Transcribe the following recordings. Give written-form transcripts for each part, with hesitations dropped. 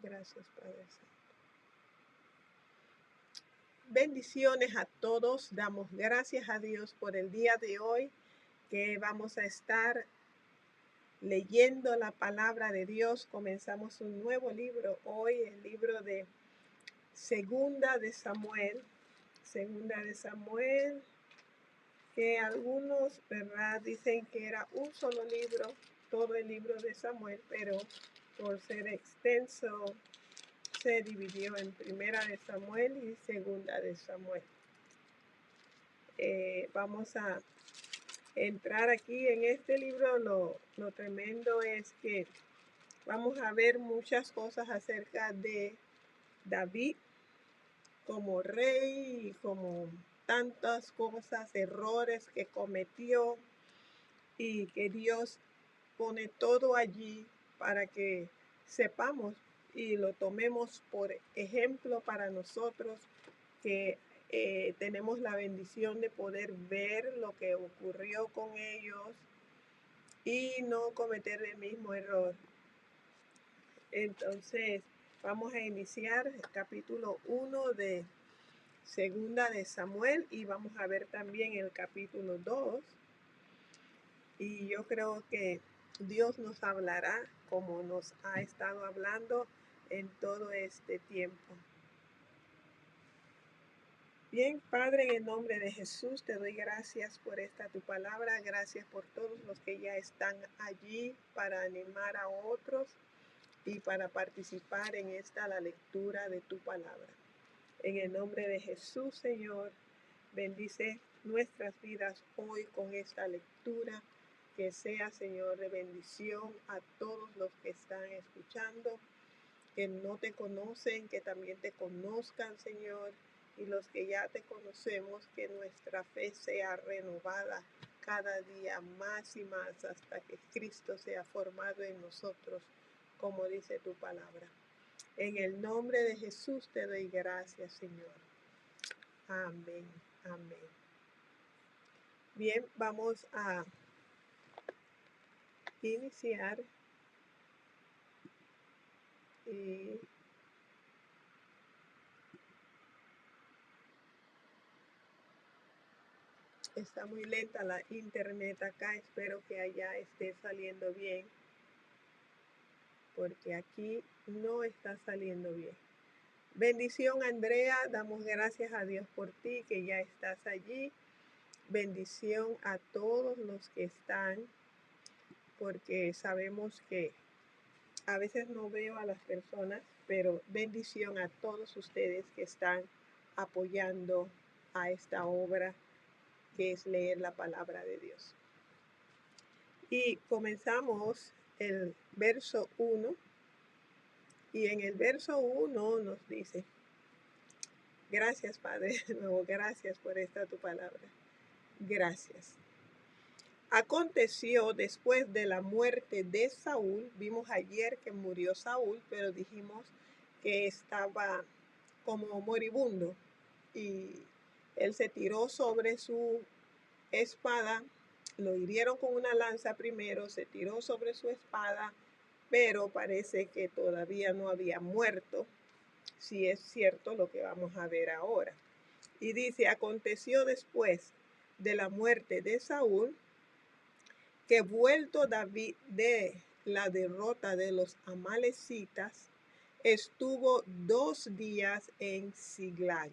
Gracias, Padre Santo. Bendiciones a todos. Damos gracias a Dios por el día de hoy que vamos a estar leyendo la palabra de Dios. Comenzamos un nuevo libro hoy, el libro de Segunda de Samuel. Segunda de Samuel, que algunos, ¿verdad?, dicen que era un solo libro, todo el libro de Samuel, pero por ser extenso se dividió en Primera de Samuel y Segunda de Samuel. Vamos a entrar aquí en este libro. Lo tremendo es que vamos a ver muchas cosas acerca de David como rey y como tantas cosas, errores que cometió, y que Dios pone todo allí para que sepamos y lo tomemos por ejemplo para nosotros que tenemos la bendición de poder ver lo que ocurrió con ellos y no cometer el mismo error. Entonces vamos a iniciar el capítulo 1 de Segunda de Samuel y vamos a ver también el capítulo 2. Y yo creo que Dios nos hablará como nos ha estado hablando en todo este tiempo. Bien, Padre, en el nombre de Jesús te doy gracias por esta tu palabra. Gracias por todos los que ya están allí para animar a otros y para participar en la lectura de tu palabra. En el nombre de Jesús, Señor, bendice nuestras vidas hoy con esta lectura. Que sea, Señor, de bendición a todos los que están escuchando, que no te conocen, que también te conozcan, Señor, y los que ya te conocemos, que nuestra fe sea renovada cada día más y más hasta que Cristo sea formado en nosotros, como dice tu palabra. En el nombre de Jesús te doy gracias, Señor. Amén, amén. Bien, vamos a iniciar y está muy lenta la internet acá. Espero que allá esté saliendo bien, porque aquí no está saliendo bien. Bendición, Andrea, damos gracias a Dios por ti, que ya estás allí. Bendición a todos los que están, porque sabemos que a veces no veo a las personas, pero bendición a todos ustedes que están apoyando a esta obra que es leer la palabra de Dios. Y comenzamos el verso 1, y en el verso 1 nos dice: gracias, Padre, no, gracias por esta tu palabra. Gracias. Aconteció después de la muerte de Saúl, vimos ayer que murió Saúl, pero dijimos que estaba como moribundo y él se tiró sobre su espada, lo hirieron con una lanza primero, se tiró sobre su espada, pero parece que todavía no había muerto, si es cierto lo que vamos a ver ahora. Y dice: aconteció después de la muerte de Saúl, que vuelto David de la derrota de los amalecitas, estuvo 2 días en Siglag.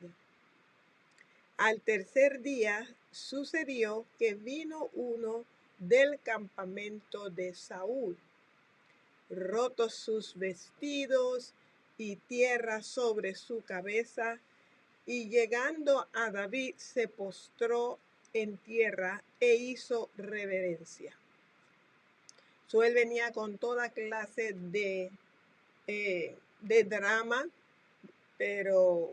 Al tercer día sucedió que vino uno del campamento de Saúl, rotos sus vestidos y tierra sobre su cabeza, y llegando a David se postró en tierra e hizo reverencia. Él venía con toda clase de drama, pero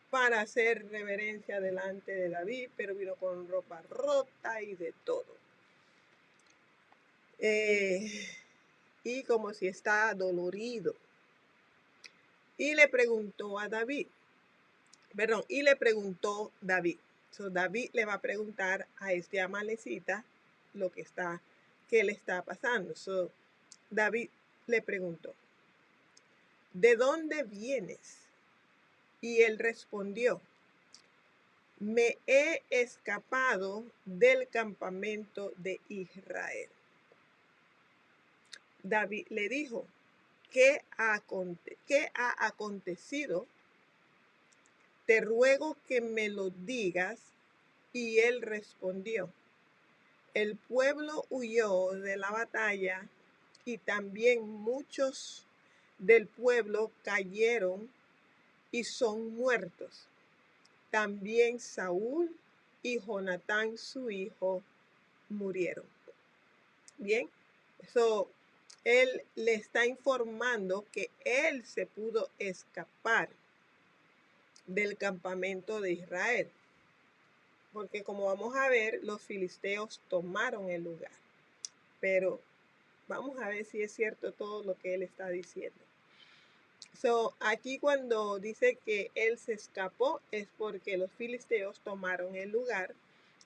para hacer reverencia delante de David, pero vino con ropa rota y de todo. Y como si está dolorido. Y le preguntó David. David le va a preguntar a este amalecita qué le está pasando. David le preguntó: ¿de dónde vienes? Y él respondió, me he escapado del campamento de Israel. David le dijo, ¿qué ha acontecido? Te ruego que me lo digas. Y él respondió, el pueblo huyó de la batalla y también muchos del pueblo cayeron y son muertos. También Saúl y Jonatán, su hijo, murieron. Bien, él le está informando que él se pudo escapar del campamento de Israel. Porque como vamos a ver, los filisteos tomaron el lugar. Pero vamos a ver si es cierto todo lo que él está diciendo. Aquí cuando dice que él se escapó es porque los filisteos tomaron el lugar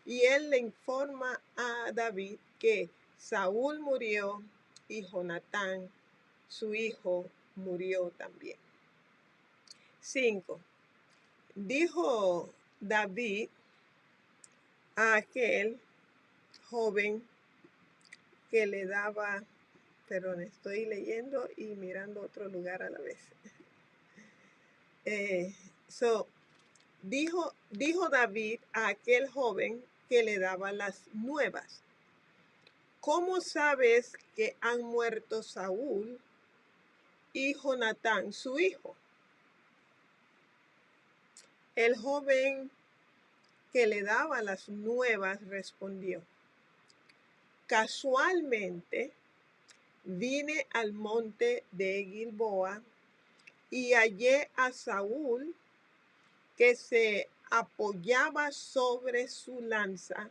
y él le informa a David que Saúl murió y Jonatán, su hijo, murió también. 5. Dijo David a aquel joven que le daba, perdón, estoy leyendo y mirando otro lugar a la vez. Dijo David a aquel joven que le daba las nuevas, ¿cómo sabes que han muerto Saúl y Jonatán, su hijo? El joven que le daba las nuevas respondió, casualmente vine al monte de Gilboa y hallé a Saúl que se apoyaba sobre su lanza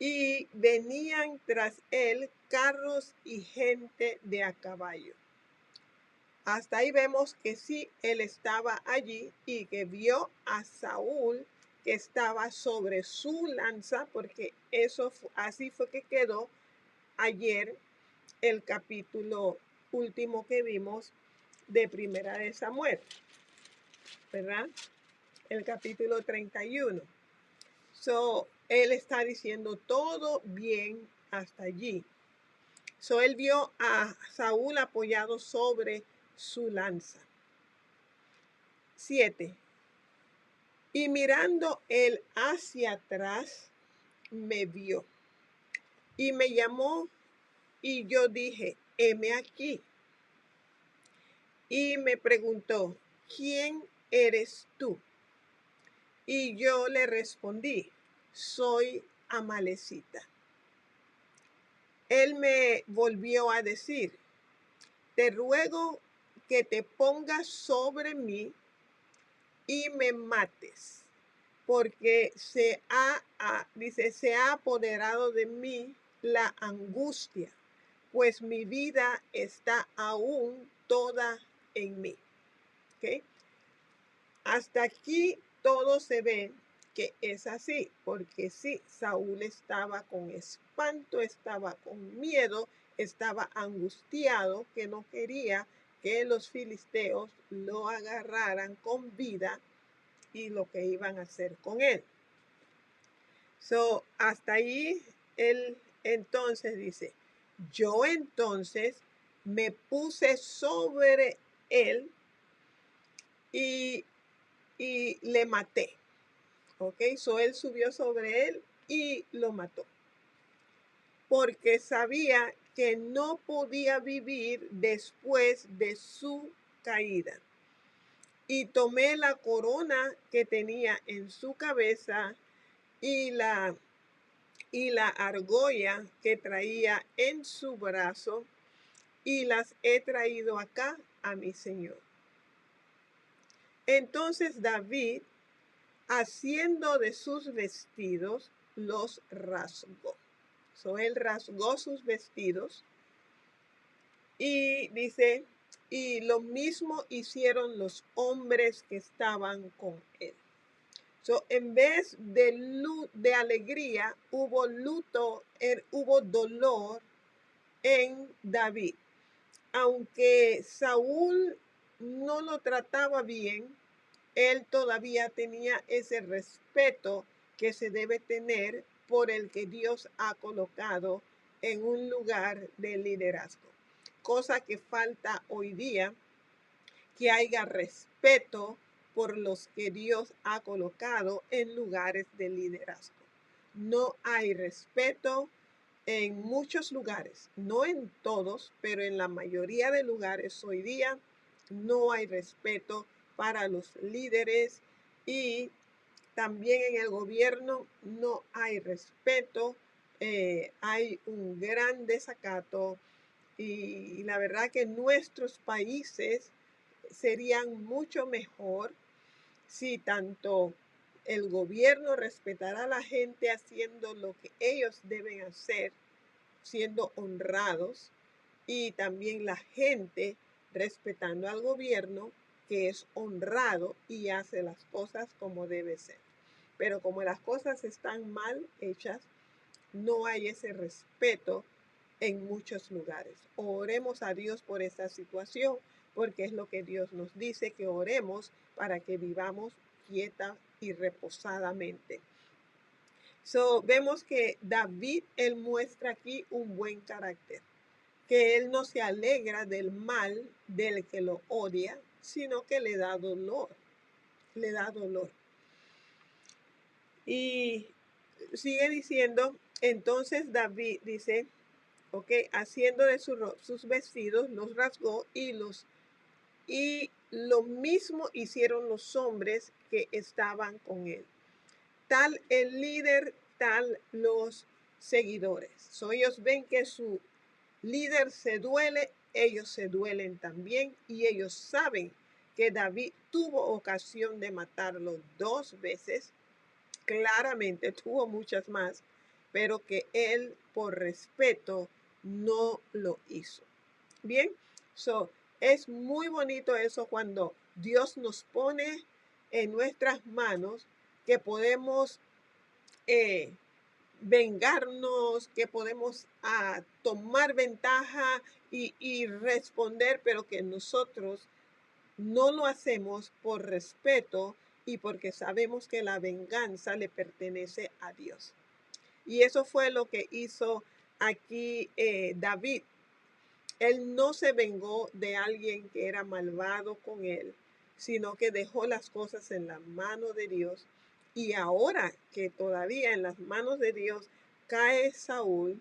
y venían tras él carros y gente de a caballo. Hasta ahí vemos que sí, él estaba allí y que vio a Saúl que estaba sobre su lanza, porque así fue que quedó ayer el capítulo último que vimos de Primera de Samuel, ¿verdad? El capítulo 31. Él está diciendo todo bien hasta allí. Él vio a Saúl apoyado sobre su lanza. 7. Y mirando él hacia atrás, me vio y me llamó y yo dije, heme aquí. Y me preguntó, ¿quién eres tú? Y yo le respondí, soy amalecita. Él me volvió a decir, te ruego que te pongas sobre mí y me mates, porque se ha apoderado de mí la angustia, pues mi vida está aún toda en mí. ¿Okay? Hasta aquí todo se ve que es así, porque sí, Saúl estaba con espanto, estaba con miedo, estaba angustiado, que no quería que los filisteos lo agarraran con vida y lo que iban a hacer con él. Hasta ahí él entonces dice, yo entonces me puse sobre él y le maté. ¿Ok? Él subió sobre él y lo mató. Porque sabía que no podía vivir después de su caída. Y tomé la corona que tenía en su cabeza y la argolla que traía en su brazo y las he traído acá a mi señor. Entonces David, haciendo de sus vestidos, los rasgó. Él rasgó sus vestidos y dice, y lo mismo hicieron los hombres que estaban con él. En vez de alegría, hubo luto, hubo dolor en David. Aunque Saúl no lo trataba bien, él todavía tenía ese respeto que se debe tener por el que Dios ha colocado en un lugar de liderazgo. Cosa que falta hoy día, que haya respeto por los que Dios ha colocado en lugares de liderazgo. No hay respeto en muchos lugares, no en todos, pero en la mayoría de lugares hoy día no hay respeto para los líderes, y también en el gobierno no hay respeto, hay un gran desacato, y la verdad que nuestros países serían mucho mejor si tanto el gobierno respetara a la gente haciendo lo que ellos deben hacer, siendo honrados, y también la gente respetando al gobierno, que es honrado y hace las cosas como debe ser. Pero como las cosas están mal hechas, no hay ese respeto en muchos lugares. Oremos a Dios por esta situación, porque es lo que Dios nos dice, que oremos para que vivamos quieta y reposadamente. Vemos que David, él muestra aquí un buen carácter, que él no se alegra del mal del que lo odia, sino que le da dolor, le da dolor. Y sigue diciendo, entonces David dice, ok, haciendo de sus vestidos, los rasgó y lo mismo hicieron los hombres que estaban con él. Tal el líder, tal los seguidores. Ellos ven que su líder se duele, ellos se duelen también, y ellos saben que David tuvo ocasión de matarlo 2 veces, claramente tuvo muchas más, pero que él por respeto no lo hizo. Bien, es muy bonito eso cuando Dios nos pone en nuestras manos, que podemos vengarnos, que podemos tomar ventaja y responder, pero que nosotros no lo hacemos por respeto y porque sabemos que la venganza le pertenece a Dios. Y eso fue lo que hizo aquí David. Él no se vengó de alguien que era malvado con él, sino que dejó las cosas en la mano de Dios. Y ahora que todavía en las manos de Dios cae Saúl,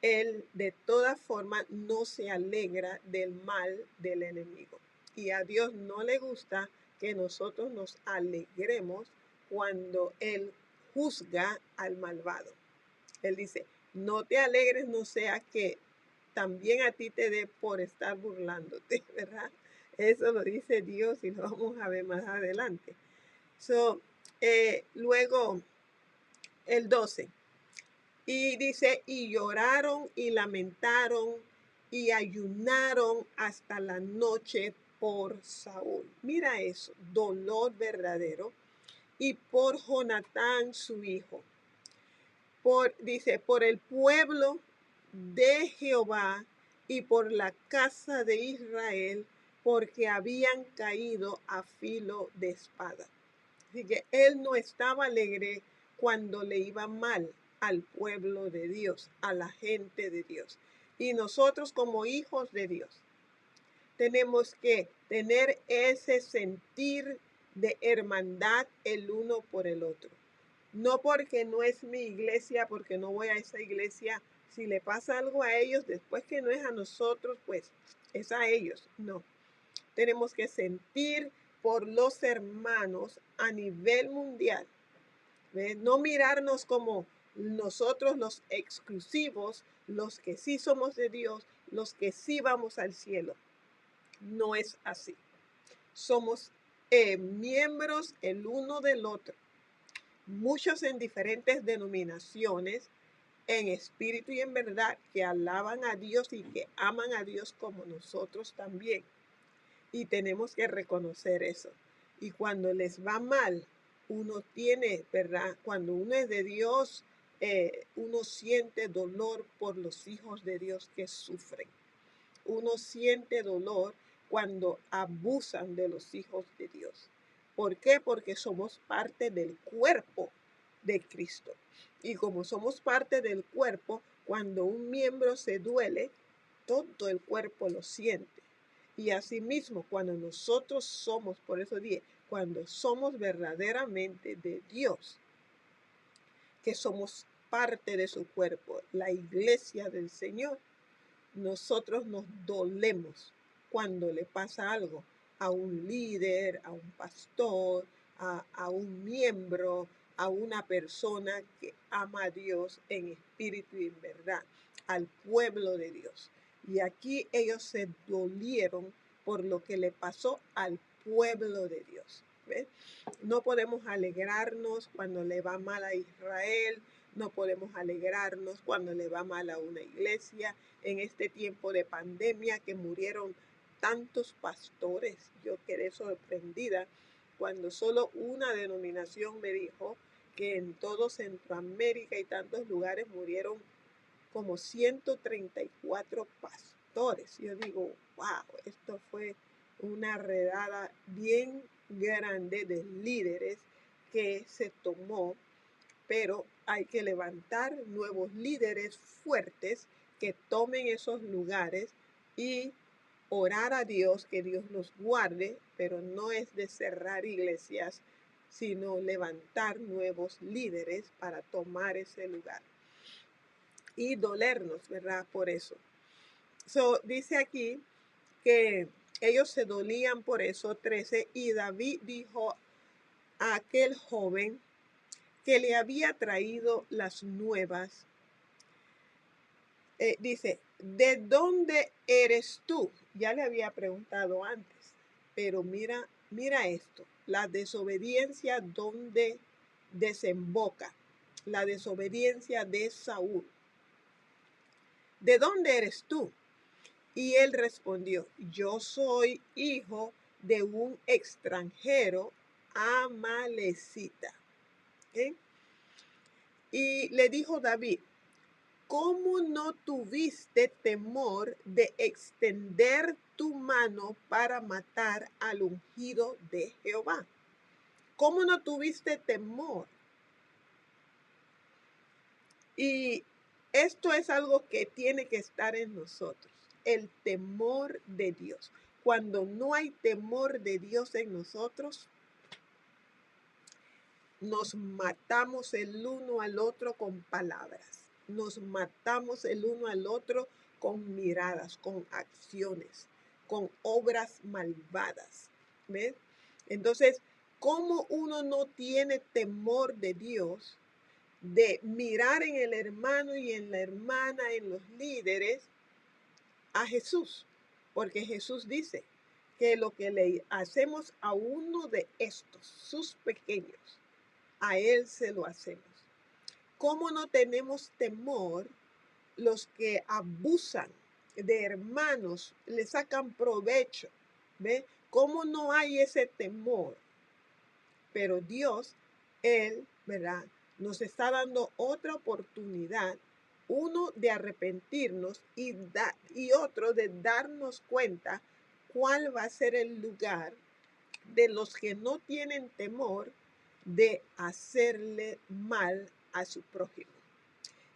él de toda forma no se alegra del mal del enemigo. Y a Dios no le gusta que nosotros nos alegremos cuando Él juzga al malvado. Él dice, no te alegres, no sea que también a ti te dé por estar burlándote, ¿verdad? Eso lo dice Dios y lo vamos a ver más adelante. Luego, el 12. Y dice, y lloraron y lamentaron y ayunaron hasta la noche por Saúl. Mira eso, dolor verdadero. Y por Jonatán, su hijo. Dice, por el pueblo de Jehová y por la casa de Israel, porque habían caído a filo de espada. Así que él no estaba alegre cuando le iba mal al pueblo de Dios, a la gente de Dios. Y nosotros como hijos de Dios tenemos que tener ese sentir de hermandad el uno por el otro. No porque no es mi iglesia, porque no voy a esa iglesia, si le pasa algo a ellos, después que no es a nosotros, pues es a ellos. No, tenemos que sentir por los hermanos a nivel mundial. ¿Ves? No mirarnos como nosotros los exclusivos, los que sí somos de Dios, los que sí vamos al cielo. No es así. Somos miembros el uno del otro. Muchos en diferentes denominaciones, en espíritu y en verdad, que alaban a Dios y que aman a Dios como nosotros también. Y tenemos que reconocer eso. Y cuando les va mal, uno tiene, ¿verdad? Cuando uno es de Dios, uno siente dolor por los hijos de Dios que sufren. Uno siente dolor cuando abusan de los hijos de Dios. ¿Por qué? Porque somos parte del cuerpo de Cristo. Y como somos parte del cuerpo, cuando un miembro se duele, todo el cuerpo lo siente. Y asimismo, cuando nosotros somos, por eso dije, cuando somos verdaderamente de Dios, que somos parte de su cuerpo, la iglesia del Señor, nosotros nos dolemos cuando le pasa algo a un líder, a un pastor, a un miembro, a una persona que ama a Dios en espíritu y en verdad, al pueblo de Dios. Y aquí ellos se dolieron por lo que le pasó al pueblo de Dios. ¿Ves? No podemos alegrarnos cuando le va mal a Israel, no podemos alegrarnos cuando le va mal a una iglesia. En este tiempo de pandemia que murieron tantos pastores, yo quedé sorprendida cuando solo una denominación me dijo que en todo Centroamérica y tantos lugares murieron como 134 pastores. Yo digo, wow, esto fue una redada bien grande de líderes que se tomó, pero hay que levantar nuevos líderes fuertes que tomen esos lugares y orar a Dios, que Dios nos guarde, pero no es de cerrar iglesias, sino levantar nuevos líderes para tomar ese lugar y dolernos, ¿verdad? Por eso. Dice aquí que ellos se dolían por eso, 13, y David dijo a aquel joven que le había traído las nuevas, dice, ¿de dónde eres tú? Ya le había preguntado antes, pero mira esto, la desobediencia donde desemboca, la desobediencia de Saúl. ¿De dónde eres tú? Y él respondió, yo soy hijo de un extranjero amalecita. ¿Okay? Y le dijo David, ¿cómo no tuviste temor de extender tu mano para matar al ungido de Jehová? ¿Cómo no tuviste temor? Y esto es algo que tiene que estar en nosotros, el temor de Dios. Cuando no hay temor de Dios en nosotros, nos matamos el uno al otro con palabras, nos matamos el uno al otro con miradas, con acciones, con obras malvadas. ¿Ves? Entonces, ¿cómo uno no tiene temor de Dios? De mirar en el hermano y en la hermana, en los líderes, a Jesús. Porque Jesús dice que lo que le hacemos a uno de estos, sus pequeños, a él se lo hacemos. ¿Cómo no tenemos temor los que abusan de hermanos, le sacan provecho? ¿Ve? ¿Cómo no hay ese temor? Pero Dios, Él, ¿verdad? Nos está dando otra oportunidad, uno de arrepentirnos y otro de darnos cuenta cuál va a ser el lugar de los que no tienen temor de hacerle mal a su prójimo.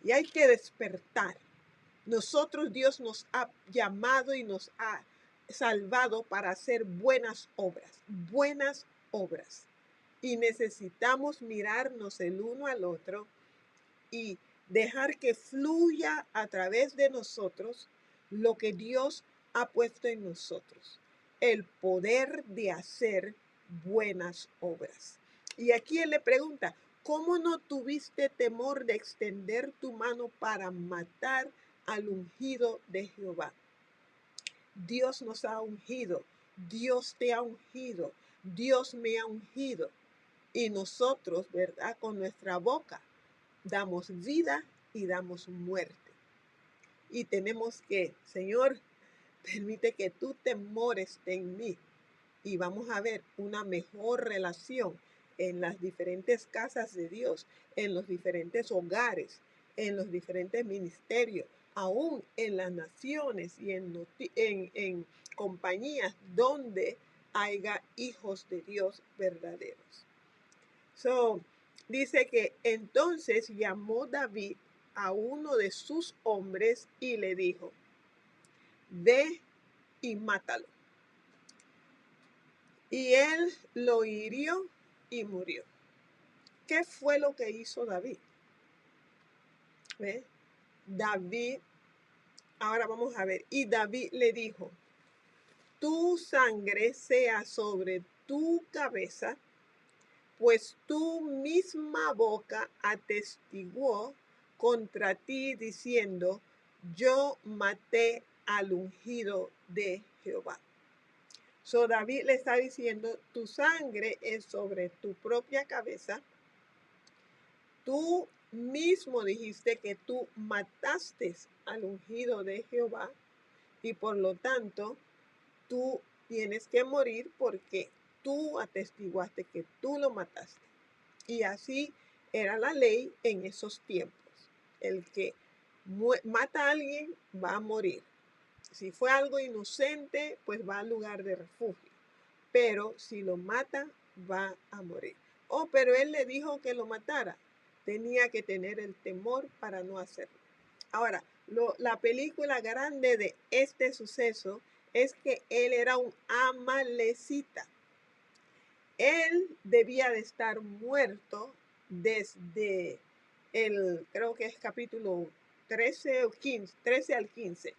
Y hay que despertar. Nosotros, Dios nos ha llamado y nos ha salvado para hacer buenas obras, buenas obras. Y necesitamos mirarnos el uno al otro y dejar que fluya a través de nosotros lo que Dios ha puesto en nosotros, el poder de hacer buenas obras. Y aquí él le pregunta, ¿cómo no tuviste temor de extender tu mano para matar al ungido de Jehová? Dios nos ha ungido, Dios te ha ungido, Dios me ha ungido. Y nosotros, ¿verdad? Con nuestra boca damos vida y damos muerte. Y tenemos que, Señor, permite que tu temor esté en mí. Y vamos a ver una mejor relación en las diferentes casas de Dios, en los diferentes hogares, en los diferentes ministerios, aún en las naciones y en compañías donde haya hijos de Dios verdaderos. So, dice que entonces llamó David a uno de sus hombres y le dijo, ve y mátalo. Y él lo hirió y murió. ¿Qué fue lo que hizo David? ¿Ve? David, ahora vamos a ver, y David le dijo, tu sangre sea sobre tu cabeza, pues tu misma boca atestiguó contra ti diciendo, yo maté al ungido de Jehová. So David le está diciendo, tu sangre es sobre tu propia cabeza. Tú mismo dijiste que tú mataste al ungido de Jehová y por lo tanto tú tienes que morir porque tú atestiguaste que tú lo mataste. Y así era la ley en esos tiempos. El que mata a alguien va a morir. Si fue algo inocente, pues va al lugar de refugio. Pero si lo mata, va a morir. Oh, pero él le dijo que lo matara. Tenía que tener el temor para no hacerlo. Ahora, la película grande de este suceso es que él era un amalecita. Él debía de estar muerto desde creo que es capítulo 13 o 15, 13 al 15.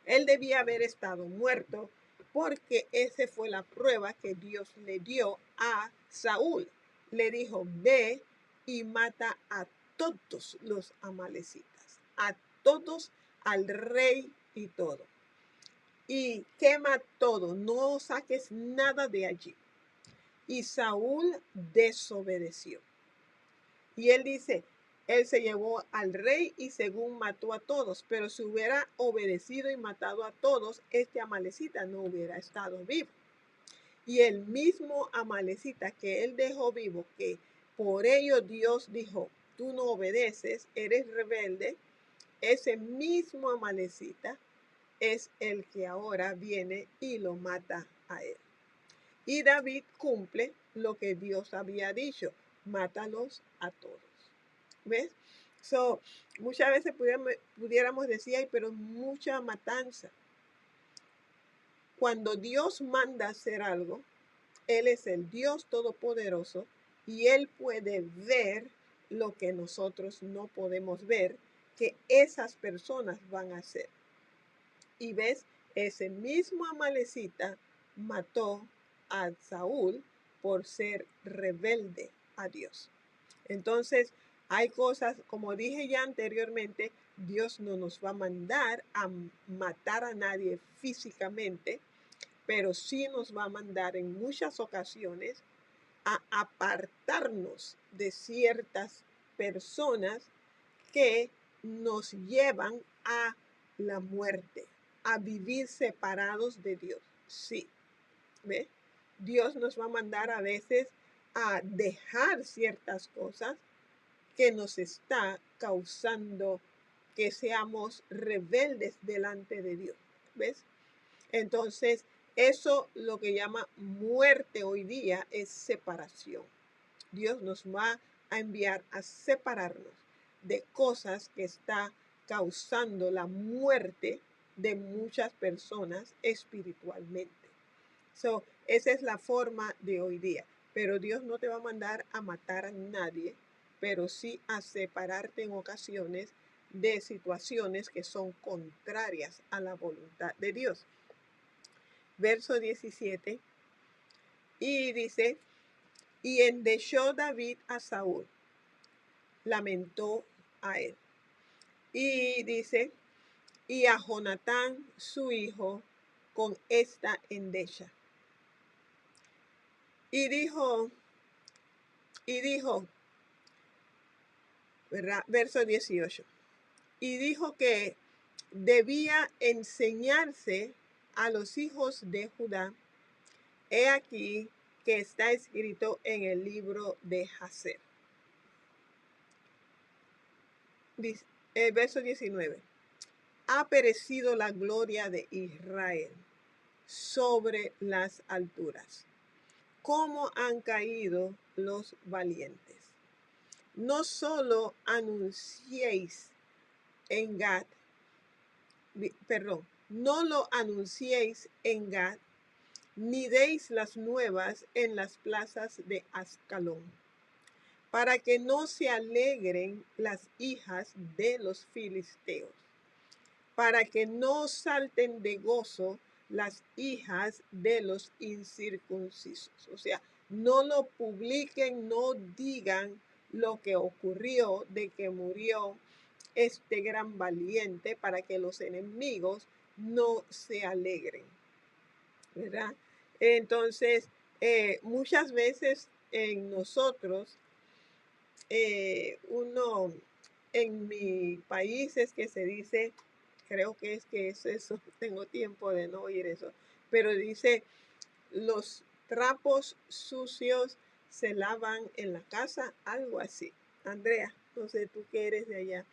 Él debía haber estado muerto porque esa fue la prueba que Dios le dio a Saúl. Le dijo, ve y mata a todos los amalecitas, a todos, al rey y todo. Y quema todo, no saques nada de allí. Y Saúl desobedeció. Y él dice, él se llevó al rey y según mató a todos, pero si hubiera obedecido y matado a todos, este amalecita no hubiera estado vivo. Y el mismo amalecita que él dejó vivo, que por ello Dios dijo, tú no obedeces, eres rebelde, ese mismo amalecita es el que ahora viene y lo mata a él. Y David cumple lo que Dios había dicho, mátalos a todos. ¿Ves? So, muchas veces pudiéramos decir, ay, pero mucha matanza. Cuando Dios manda hacer algo, Él es el Dios Todopoderoso y Él puede ver lo que nosotros no podemos ver, que esas personas van a hacer. Y ves, ese mismo amalecita mató a Saúl por ser rebelde a Dios. Entonces, hay cosas, como dije ya anteriormente, Dios no nos va a mandar a matar a nadie físicamente, pero sí nos va a mandar en muchas ocasiones a apartarnos de ciertas personas que nos llevan a la muerte, a vivir separados de Dios. Sí, ¿ve? Dios nos va a mandar a veces a dejar ciertas cosas que nos está causando que seamos rebeldes delante de Dios. ¿Ves? Entonces, eso lo que llama muerte hoy día es separación. Dios nos va a enviar a separarnos de cosas que está causando la muerte de muchas personas espiritualmente. So, esa es la forma de hoy día. Pero Dios no te va a mandar a matar a nadie, pero sí a separarte en ocasiones de situaciones que son contrarias a la voluntad de Dios. Verso 17, y dice, y endechó David a Saúl, lamentó a él. Y dice, y a Jonatán su hijo con esta endecha. Y dijo, ¿verdad? Verso 18. Y dijo que debía enseñarse a los hijos de Judá. He aquí que está escrito en el libro de Jacer. Verso 19. Ha perecido la gloria de Israel. sobre las alturas. ¿Cómo han caído los valientes? No solo anunciéis en Gad, no lo anunciéis en Gad, ni deis las nuevas en las plazas de Ascalón, para que no se alegren las hijas de los filisteos, para que no salten de gozo las hijas de los incircuncisos. O sea, no lo publiquen, no digan lo que ocurrió, de que murió este gran valiente, para que los enemigos no se alegren, ¿verdad? Entonces, muchas veces en nosotros, uno, en mi país es que se dice, creo que es eso, tengo tiempo de no oír eso, pero dice, los trapos sucios se lavan en la casa, algo así. Andrea, no sé tú que eres de allá,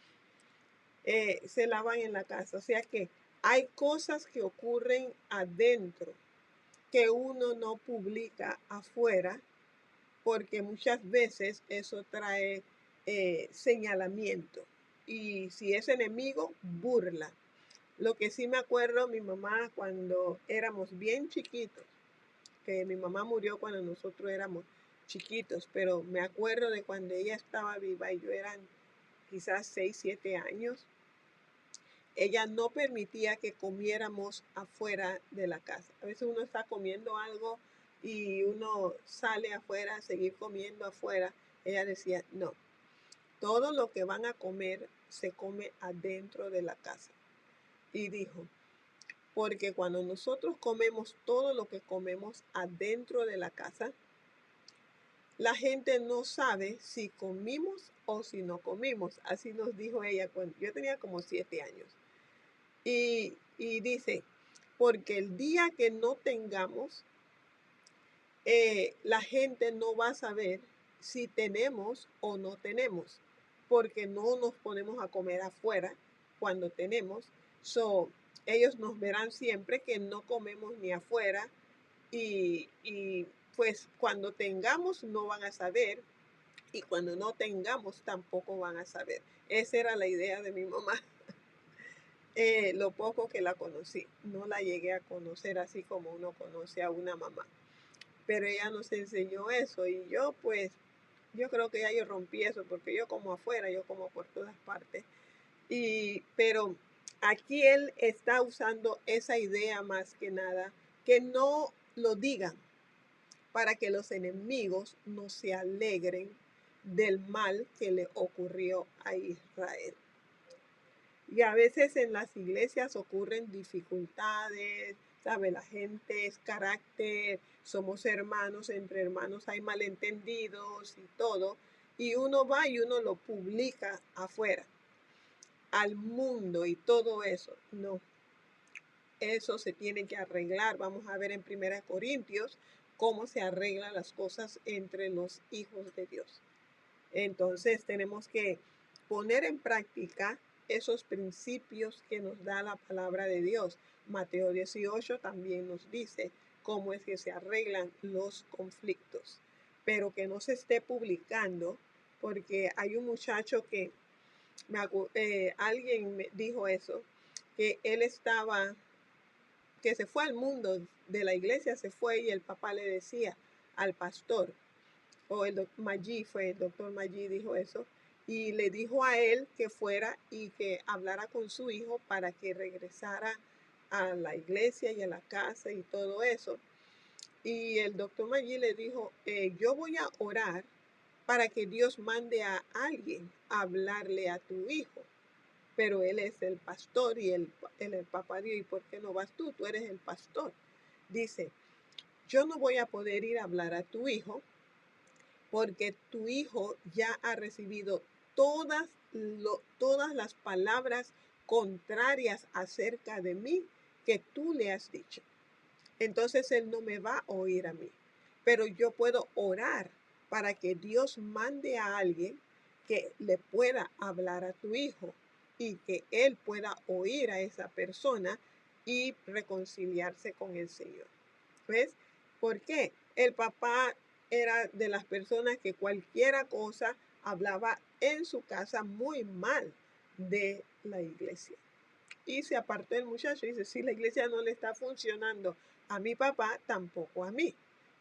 se lavan en la casa. O sea que hay cosas que ocurren adentro que uno no publica afuera, porque muchas veces eso trae señalamiento. Y si es enemigo, burla. Lo que sí me acuerdo, mi mamá cuando éramos bien chiquitos, que mi mamá murió cuando nosotros éramos chiquitos, pero me acuerdo de cuando ella estaba viva y yo eran quizás 6, 7 años, ella no permitía que comiéramos afuera de la casa. A veces uno está comiendo algo y uno sale afuera a seguir comiendo afuera. Ella decía, no, todo lo que van a comer se come adentro de la casa. Y dijo, porque cuando nosotros comemos todo lo que comemos adentro de la casa, la gente no sabe si comimos o si no comimos. Así nos dijo ella cuando yo tenía como 7 años. Y dice, porque el día que no tengamos, la gente no va a saber si tenemos o no tenemos, porque no nos ponemos a comer afuera cuando tenemos. So, ellos nos verán siempre que no comemos ni afuera y pues cuando tengamos no van a saber y cuando no tengamos tampoco van a saber. Esa era la idea de mi mamá. Lo poco que la conocí, no la llegué a conocer así como uno conoce a una mamá, pero ella nos enseñó eso y yo pues, yo creo que ya yo rompí eso porque yo como afuera, yo como por todas partes, pero aquí él está usando esa idea más que nada, que no lo digan para que los enemigos no se alegren del mal que le ocurrió a Israel. Y a veces en las iglesias ocurren dificultades, ¿sabe? La gente es carácter, somos hermanos, entre hermanos hay malentendidos y todo. Y uno va y uno lo publica afuera, al mundo y todo eso. No, eso se tiene que arreglar. Vamos a ver en 1 Corintios cómo se arreglan las cosas entre los hijos de Dios. Entonces tenemos que poner en práctica esos principios que nos da la palabra de Dios. Mateo 18 también nos dice cómo es que se arreglan los conflictos, pero que no se esté publicando, porque hay un muchacho que, alguien me dijo eso, que él estaba, que se fue al mundo de la iglesia, se fue y el papá le decía al pastor, o el doctor Maggi dijo eso, y le dijo a él que fuera y que hablara con su hijo para que regresara a la iglesia y a la casa y todo eso. Y el doctor Maggi le dijo, yo voy a orar para que Dios mande a alguien a hablarle a tu hijo. Pero él es el pastor y el papá dijo, ¿y por qué no vas tú? Tú eres el pastor. Dice, yo no voy a poder ir a hablar a tu hijo porque tu hijo ya ha recibido todas las palabras contrarias acerca de mí que tú le has dicho. Entonces él no me va a oír a mí, pero yo puedo orar para que Dios mande a alguien que le pueda hablar a tu hijo y que él pueda oír a esa persona y reconciliarse con el Señor. ¿Ves? ¿Por qué? El papá era de las personas que cualquier cosa hablaba en su casa muy mal de la iglesia. Y se apartó el muchacho y dice, si la iglesia no le está funcionando a mi papá, tampoco a mí.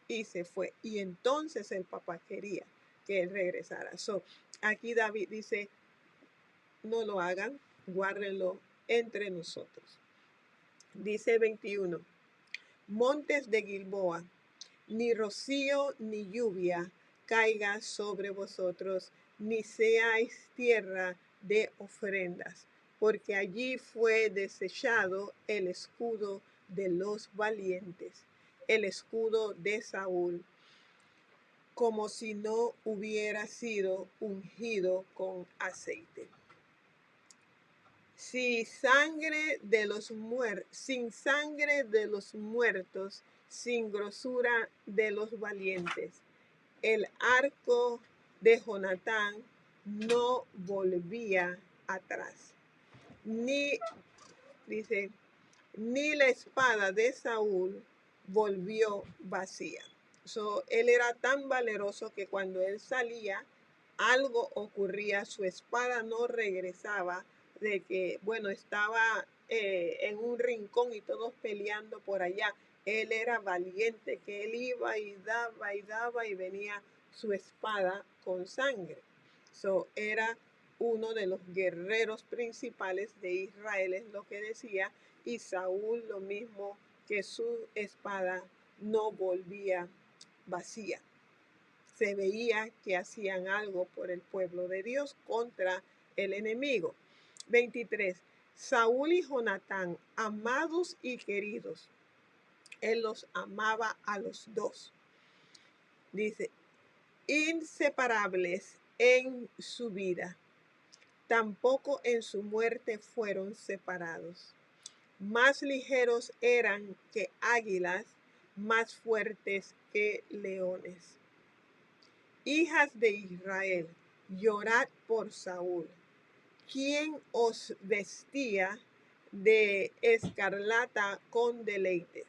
Y se fue. Y entonces el papá quería que él regresara. Aquí David dice, no lo hagan, guárdenlo entre nosotros. Dice 21, montes de Gilboa, ni rocío ni lluvia caiga sobre vosotros, ni seáis tierra de ofrendas, porque allí fue desechado el escudo de los valientes, el escudo de Saúl, como si no hubiera sido ungido con aceite. Sin sangre de los muertos, sin grosura de los valientes. El arco de Jonatán no volvía atrás. Dice, ni la espada de Saúl volvió vacía. Él era tan valeroso que cuando él salía, algo ocurría, su espada no regresaba, de que, bueno, estaba en un rincón y todos peleando por allá. Él era valiente, que él iba y daba y venía su espada con sangre. Era uno de los guerreros principales de Israel, es lo que decía, y Saúl lo mismo, que su espada no volvía vacía. Se veía que hacían algo por el pueblo de Dios contra el enemigo. 23. Saúl y Jonatán, amados y queridos. Él los amaba a los dos. Dice, inseparables en su vida, tampoco en su muerte fueron separados. Más ligeros eran que águilas, más fuertes que leones. Hijas de Israel, llorad por Saúl, quien os vestía de escarlata con deleites,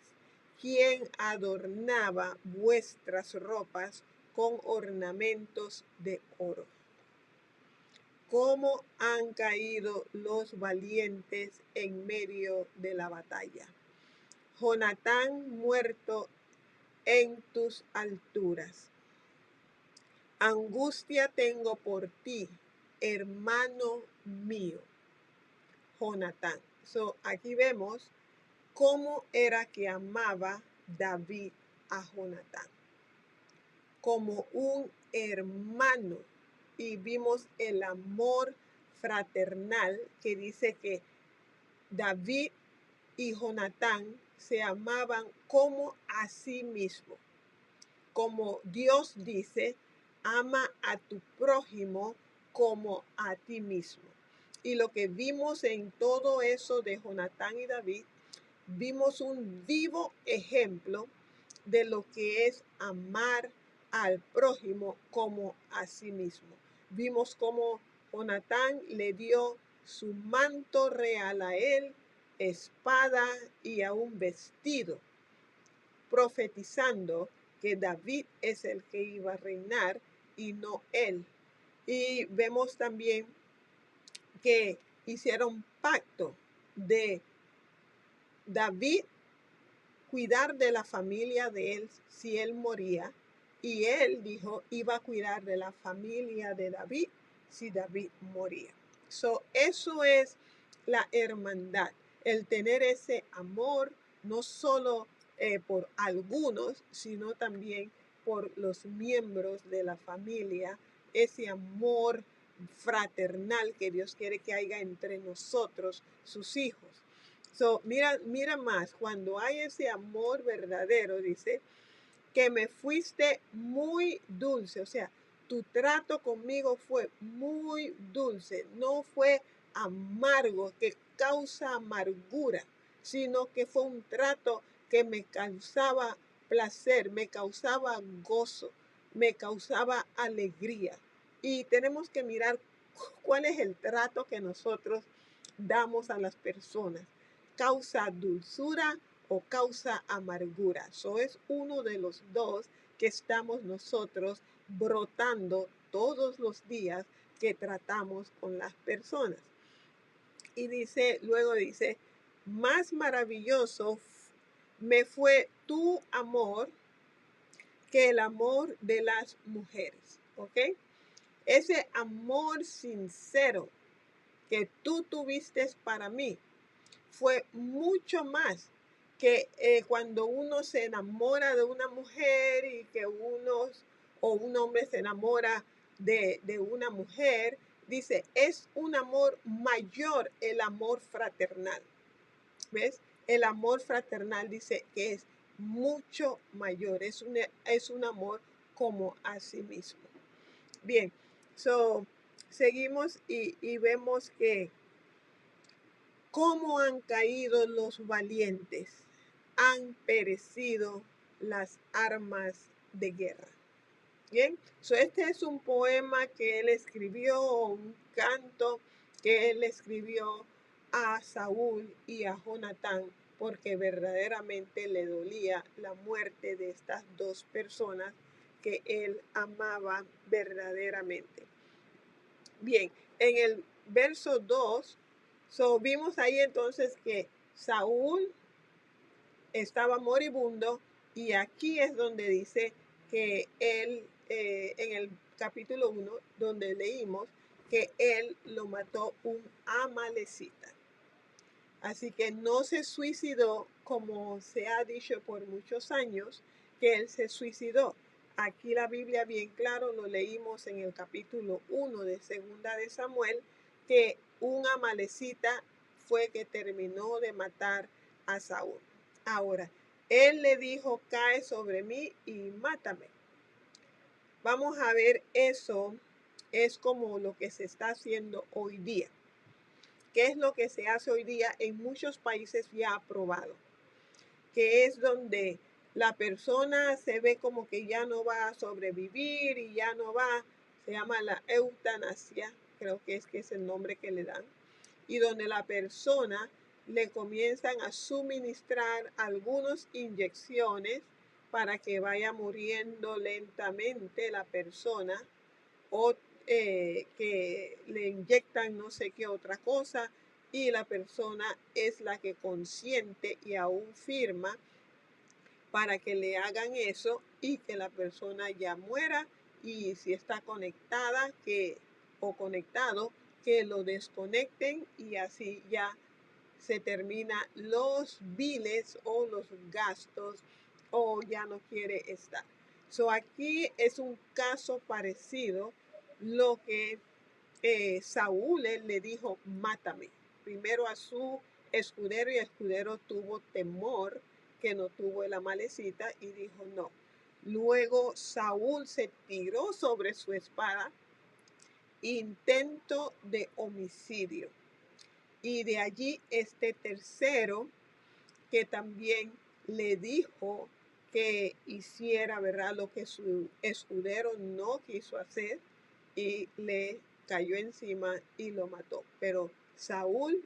quien adornaba vuestras ropas con ornamentos de oro. Cómo han caído los valientes en medio de la batalla. Jonatán muerto en tus alturas. Angustia tengo por ti, hermano mío. Jonatán. Aquí vemos cómo era que amaba David a Jonatán. Como un hermano. Y vimos el amor fraternal que dice que David y Jonatán se amaban como a sí mismo. Como Dios dice, ama a tu prójimo como a ti mismo. Y lo que vimos en todo eso de Jonatán y David, vimos un vivo ejemplo de lo que es amar al prójimo como a sí mismo. Vimos cómo Jonatán le dio su manto real a él, espada y a un vestido, profetizando que David es el que iba a reinar y no él. Y vemos también que hicieron pacto de David cuidar de la familia de él si él moría, y él dijo iba a cuidar de la familia de David si David moría. Eso es la hermandad, el tener ese amor no solo por algunos, sino también por los miembros de la familia, ese amor fraternal que Dios quiere que haya entre nosotros, sus hijos. Mira más, cuando hay ese amor verdadero, dice, que me fuiste muy dulce, o sea, tu trato conmigo fue muy dulce, no fue amargo, que causa amargura, sino que fue un trato que me causaba placer, me causaba gozo, me causaba alegría. Y tenemos que mirar cuál es el trato que nosotros damos a las personas. causa dulzura o causa amargura. Eso es uno de los dos que estamos nosotros brotando todos los días que tratamos con las personas. Y dice, luego dice, más maravilloso me fue tu amor que el amor de las mujeres, ¿ok? Ese amor sincero que tú tuviste para mí fue mucho más que cuando uno se enamora de una mujer y que uno o un hombre se enamora de una mujer, dice, es un amor mayor el amor fraternal. ¿Ves? El amor fraternal dice que es mucho mayor, es un amor como a sí mismo. Bien, seguimos y vemos que cómo han caído los valientes, han perecido las armas de guerra. Bien, este es un poema que él escribió, un canto que él escribió a Saúl y a Jonatán, porque verdaderamente le dolía la muerte de estas dos personas que él amaba verdaderamente. Bien, en el verso 2, vimos ahí entonces que Saúl estaba moribundo y aquí es donde dice que él, en el capítulo 1, donde leímos que él lo mató un amalecita. Así que no se suicidó como se ha dicho por muchos años que él se suicidó. Aquí la Biblia bien claro, lo leímos en el capítulo 1 de Segunda de Samuel, que un amalecita fue que terminó de matar a Saúl. Ahora, él le dijo, cae sobre mí y mátame. Vamos a ver, eso es como lo que se está haciendo hoy día. ¿Qué es lo que se hace hoy día en muchos países ya aprobado? Que es donde la persona se ve como que ya no va a sobrevivir y ya no va, se llama la eutanasia, creo que es el nombre que le dan, y donde la persona le comienzan a suministrar algunas inyecciones para que vaya muriendo lentamente la persona, o que le inyectan no sé qué otra cosa y la persona es la que consiente y aún firma para que le hagan eso y que la persona ya muera, y si está conectada o conectado, que lo desconecten y así ya se termina los biles o los gastos o ya no quiere estar. Aquí es un caso parecido lo que Saúl le dijo, mátame. Primero a su escudero y el escudero tuvo temor que no tuvo el amalecita y dijo no. Luego Saúl se tiró sobre su espada, intento de homicidio. Y de allí este tercero que también le dijo que hiciera, ¿verdad?, lo que su escudero no quiso hacer y le cayó encima y lo mató. Pero Saúl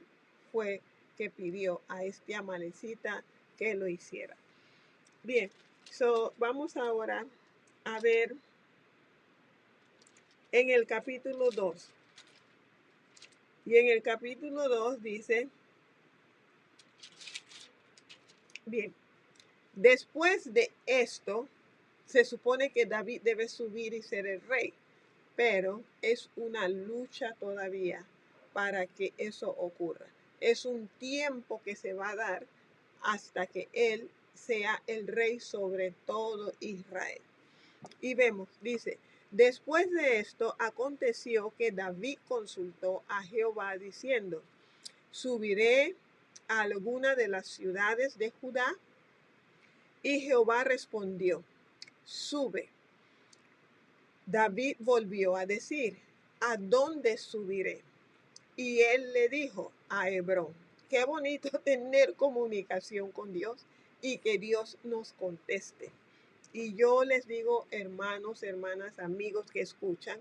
fue que pidió a este amalecita que lo hiciera. Bien, vamos ahora a ver en el capítulo 2. Y en el capítulo 2 dice, bien, después de esto, se supone que David debe subir y ser el rey, pero es una lucha todavía para que eso ocurra. Es un tiempo que se va a dar hasta que él sea el rey sobre todo Israel. Y vemos, dice, después de esto aconteció que David consultó a Jehová diciendo, ¿subiré a alguna de las ciudades de Judá? Y Jehová respondió, sube. David volvió a decir, ¿a dónde subiré? Y él le dijo, a Hebrón. Qué bonito tener comunicación con Dios y que Dios nos conteste. Y yo les digo, hermanos, hermanas, amigos que escuchan,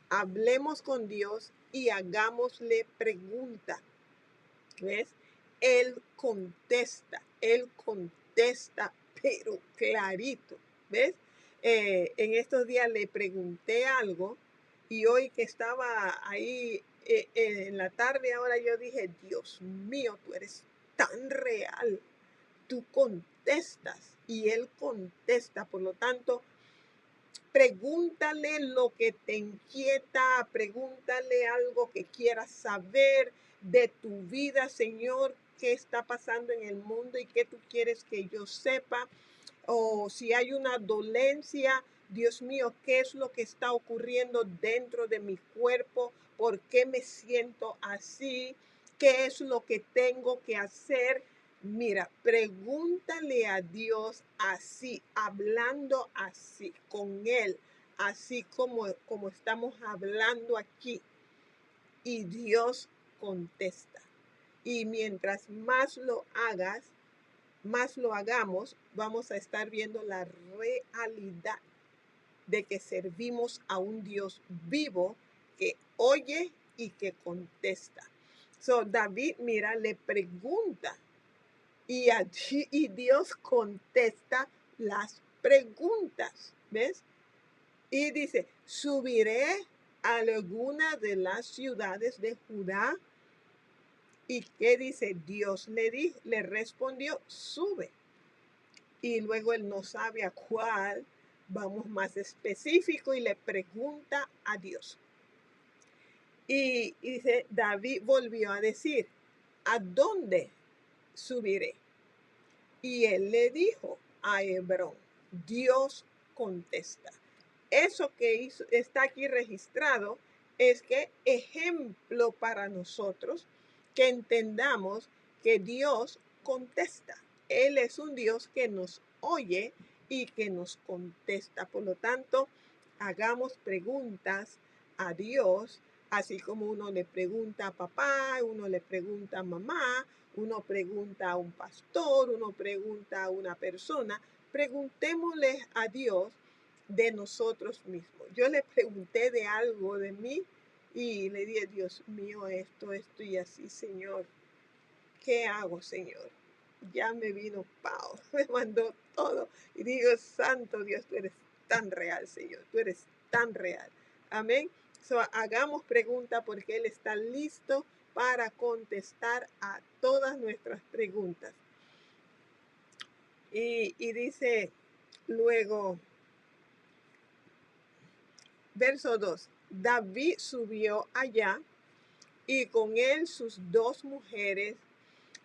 hablemos con Dios y hagámosle pregunta. ¿Ves? él contesta, pero clarito, ¿ves? En estos días le pregunté algo y hoy que estaba ahí en la tarde, ahora yo dije, Dios mío, tú eres tan real, tú contestas y él contesta, por lo tanto, pregúntale lo que te inquieta, pregúntale algo que quieras saber de tu vida, Señor, qué está pasando en el mundo y qué tú quieres que yo sepa. O si hay una dolencia, Dios mío, ¿qué es lo que está ocurriendo dentro de mi cuerpo? ¿Por qué me siento así? ¿Qué es lo que tengo que hacer? Mira, pregúntale a Dios así, hablando así, con Él, así como estamos hablando aquí. Y Dios contesta. Y mientras más lo hagas, más lo hagamos, vamos a estar viendo la realidad de que servimos a un Dios vivo que oye y que contesta. So, David, mira, le pregunta y allí y Dios contesta las preguntas, ¿ves? Y dice, subiré a alguna de las ciudades de Judá. ¿Y qué dice? Dios le respondió, sube. Y luego él no sabe a cuál, vamos más específico y le pregunta a Dios. Y dice, David volvió a decir, ¿a dónde subiré? Y él le dijo a Hebrón, Dios contesta. Eso que está aquí registrado es que ejemplo para nosotros que entendamos que Dios contesta. Él es un Dios que nos oye y que nos contesta. Por lo tanto, hagamos preguntas a Dios, así como uno le pregunta a papá, uno le pregunta a mamá, uno pregunta a un pastor, uno pregunta a una persona. Preguntémosle a Dios de nosotros mismos. Yo le pregunté de algo de mí y le dije, Dios mío, esto y así, Señor. ¿Qué hago, Señor? Ya me vino pao, me mandó todo. Y digo, Santo Dios, tú eres tan real, Señor. Tú eres tan real. Amén. So, hagamos preguntas porque Él está listo para contestar a todas nuestras preguntas. Y dice luego, verso 2, David subió allá y con él sus dos mujeres,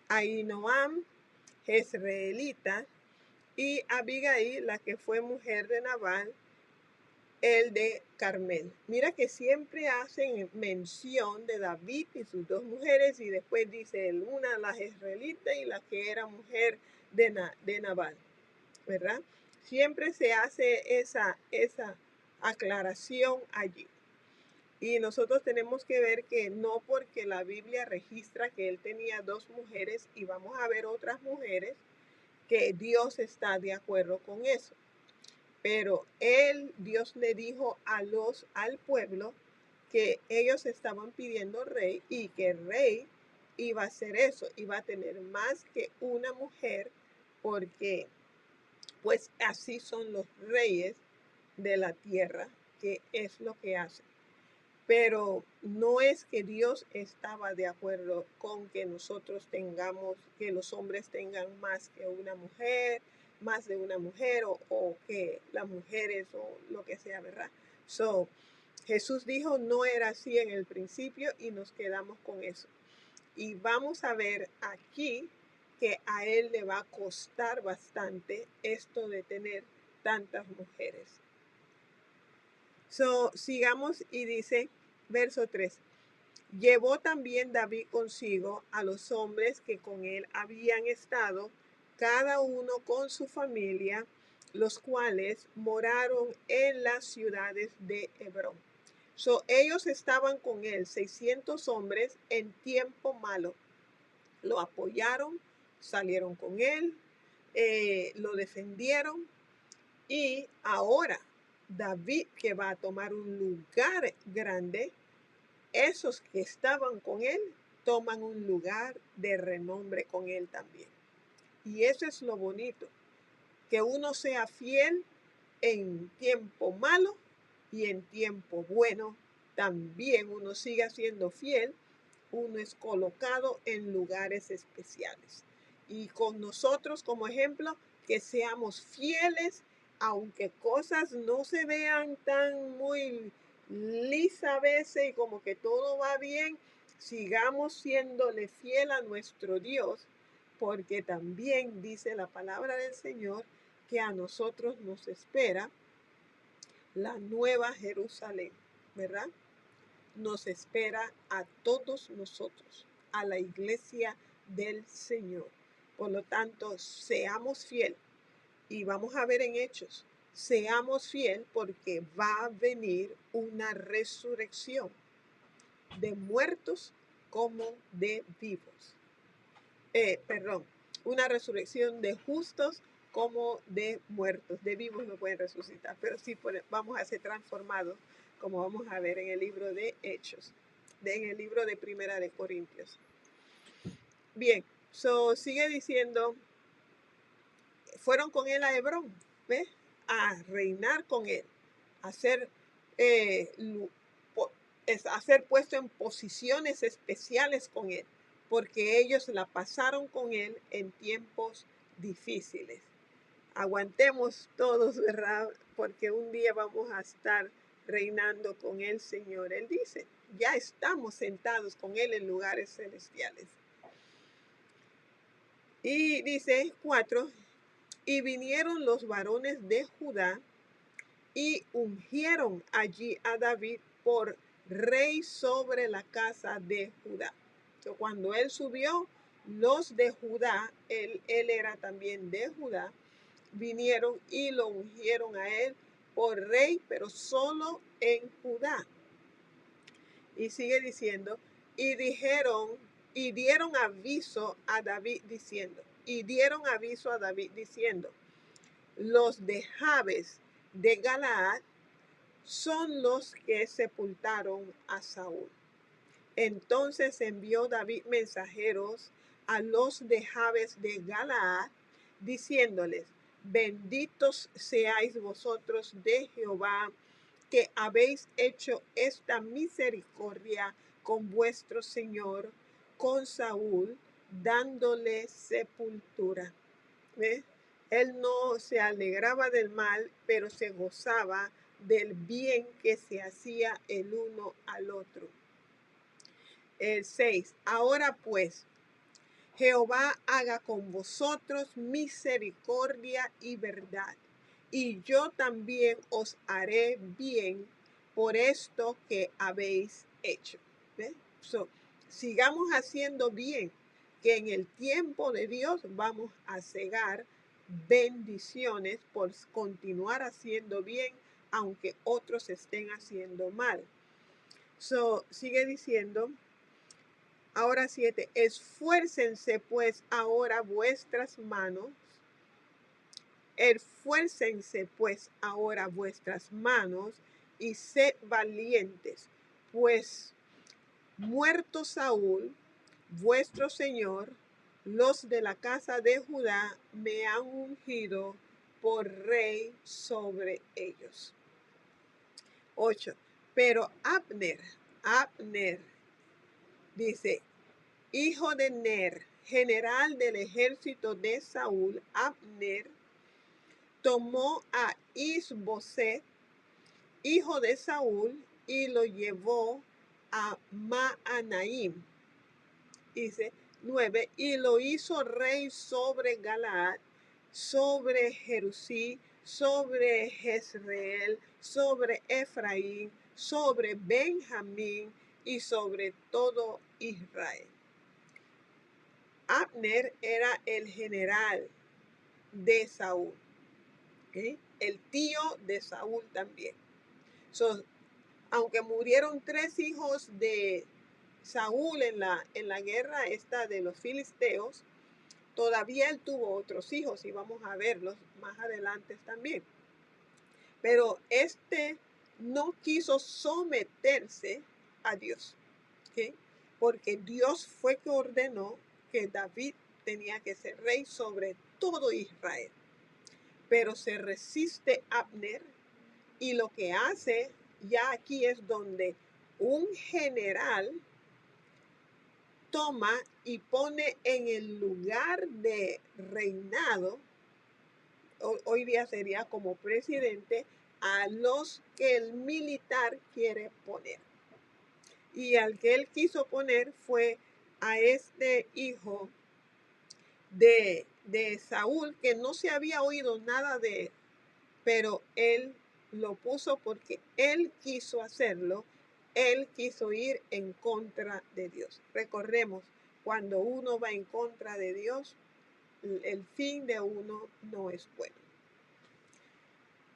Ahinoam, jezreelita, y Abigail, la que fue mujer de Nabal, el de Carmel. Mira que siempre hacen mención de David y sus dos mujeres y después dice una la jezreelita y la que era mujer de Nabal, ¿verdad? Siempre se hace esa aclaración allí. Y nosotros tenemos que ver que no porque la Biblia registra que él tenía dos mujeres y vamos a ver otras mujeres, que Dios está de acuerdo con eso. Pero Dios le dijo al pueblo que ellos estaban pidiendo rey y que el rey iba a hacer eso, iba a tener más que una mujer porque pues así son los reyes de la tierra, que es lo que hacen. Pero no es que Dios estaba de acuerdo con que nosotros tengamos, que los hombres tengan más que una mujer, más de una mujer o que las mujeres o lo que sea, ¿verdad? So, Jesús dijo, no era así en el principio y nos quedamos con eso. Y vamos a ver aquí que a él le va a costar bastante esto de tener tantas mujeres. So, sigamos y dice, verso 3. Llevó también David consigo a los hombres que con él habían estado, cada uno con su familia, los cuales moraron en las ciudades de Hebrón. So, ellos estaban con él, 600 hombres en tiempo malo. Lo apoyaron, salieron con él, lo defendieron y ahora David, que va a tomar un lugar grande, esos que estaban con él toman un lugar de renombre con él también. Y eso es lo bonito, que uno sea fiel en tiempo malo y en tiempo bueno. También uno siga siendo fiel, uno es colocado en lugares especiales. Y con nosotros como ejemplo, que seamos fieles, aunque cosas no se vean tan muy lisa a veces y como que todo va bien, sigamos siéndole fiel a nuestro Dios, porque también dice la palabra del Señor que a nosotros nos espera la nueva Jerusalén, ¿verdad? Nos espera a todos nosotros, a la iglesia del Señor. Por lo tanto, seamos fiel. Y vamos a ver en Hechos, seamos fiel porque va a venir una resurrección de muertos como de vivos. Perdón, una resurrección de justos como de muertos. De vivos no pueden resucitar, pero sí vamos a ser transformados, como vamos a ver en el libro de Hechos, en el libro de Primera de Corintios. Bien, sigue diciendo, fueron con él a Hebrón, ¿ves? A reinar con él, a ser puesto en posiciones especiales con él, porque ellos la pasaron con él en tiempos difíciles. Aguantemos todos, ¿verdad? Porque un día vamos a estar reinando con el Señor. Él dice, ya estamos sentados con él en lugares celestiales. Y dice 4, y vinieron los varones de Judá y ungieron allí a David por rey sobre la casa de Judá. Cuando él subió, los de Judá, él era también de Judá, vinieron y lo ungieron a él por rey, pero solo en Judá. Y sigue diciendo, y dijeron, y dieron aviso a David diciendo, los de Jabes de Galaad son los que sepultaron a Saúl. Entonces envió David mensajeros a los de Jabes de Galaad, diciéndoles, benditos seáis vosotros de Jehová, que habéis hecho esta misericordia con vuestro Señor, con Saúl, dándole sepultura. ¿Ves? Él no se alegraba del mal, pero se gozaba del bien que se hacía el uno al otro. El 6. Ahora pues, Jehová haga con vosotros misericordia y verdad, y yo también os haré bien por esto que habéis hecho. Sigamos haciendo bien, que en el tiempo de Dios vamos a cegar bendiciones por continuar haciendo bien, aunque otros estén haciendo mal. Sigue diciendo, ahora 7, esfuércense pues ahora vuestras manos, y sed valientes, pues muerto Saúl, vuestro Señor, los de la casa de Judá me han ungido por rey sobre ellos. 8. Pero Abner, dice, hijo de Ner, general del ejército de Saúl, Abner, tomó a Isboset, hijo de Saúl, y lo llevó a Mahanaim. Dice 9, y lo hizo rey sobre Galaad, sobre Jerusí, sobre Jezreel, sobre Efraín, sobre Benjamín y sobre todo Israel. Abner era el general de Saúl, ¿okay? El tío de Saúl también. Aunque murieron 3 hijos de Saúl en la guerra esta de los filisteos, todavía él tuvo otros hijos y vamos a verlos más adelante también. Pero no quiso someterse a Dios, ¿okay? porque Dios fue que ordenó que David tenía que ser rey sobre todo Israel. Pero se resiste Abner y lo que hace, ya aquí es donde un general toma y pone en el lugar de reinado, hoy día sería como presidente, a los que el militar quiere poner. Y al que él quiso poner fue a este hijo de Saúl, que no se había oído nada de él, pero él lo puso porque él quiso hacerlo, él quiso ir en contra de Dios. Recordemos, cuando uno va en contra de Dios, el fin de uno no es bueno.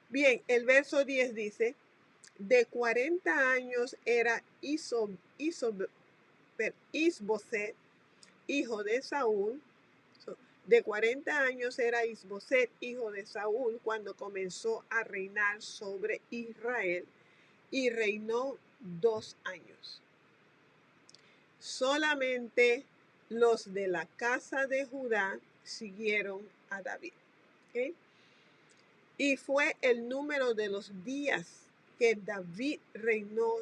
Bien, el verso 10 dice, de 40 años era Isboset, hijo de Saúl. De 40 años era Isboset, hijo de Saúl, cuando comenzó a reinar sobre Israel, y reinó 2 años. Solamente los de la casa de Judá siguieron a David. ¿Okay? Y fue el número de los días que David reinó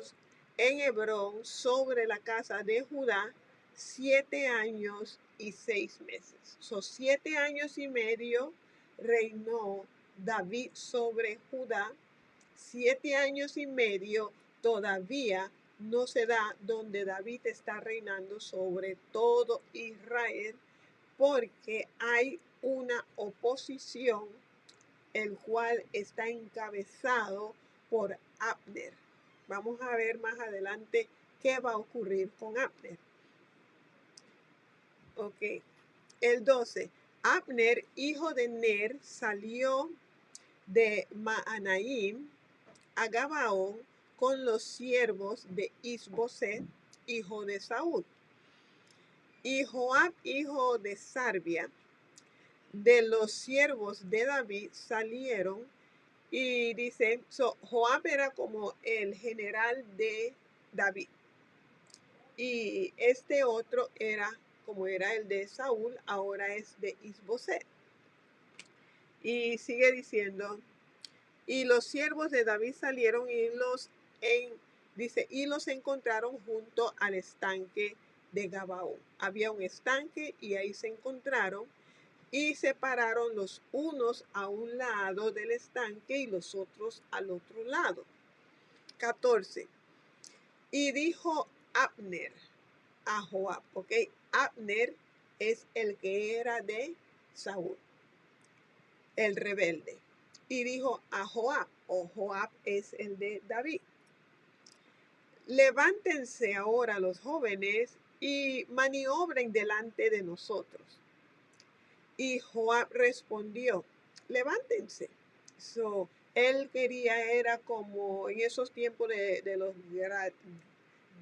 en Hebrón sobre la casa de Judá 7 años y 6 meses. Son 7 años y medio reinó David sobre Judá. 7 años y medio todavía no se da donde David está reinando sobre todo Israel, porque hay una oposición, el cual está encabezado por Abner. Vamos a ver más adelante qué va a ocurrir con Abner. Ok, el 12. Abner, hijo de Ner, salió de Maanaim a Gabaón con los siervos de Isboset, hijo de Saúl. Y Joab, hijo de Sarbia, de los siervos de David, salieron. Y dice, Joab era como el general de David. Y este otro era, como era el de Saúl, ahora es de Isboset. Y sigue diciendo, y los siervos de David salieron y los encontraron junto al estanque de Gabaón. Había un estanque y ahí se encontraron y se pararon los unos a un lado del estanque y los otros al otro lado. 14. Y dijo Abner a Joab, ¿ok? Abner es el que era de Saúl, el rebelde. Y dijo a Joab, o Joab es el de David, levántense ahora los jóvenes y maniobren delante de nosotros. Y Joab respondió, levántense. Él quería, era como en esos tiempos de los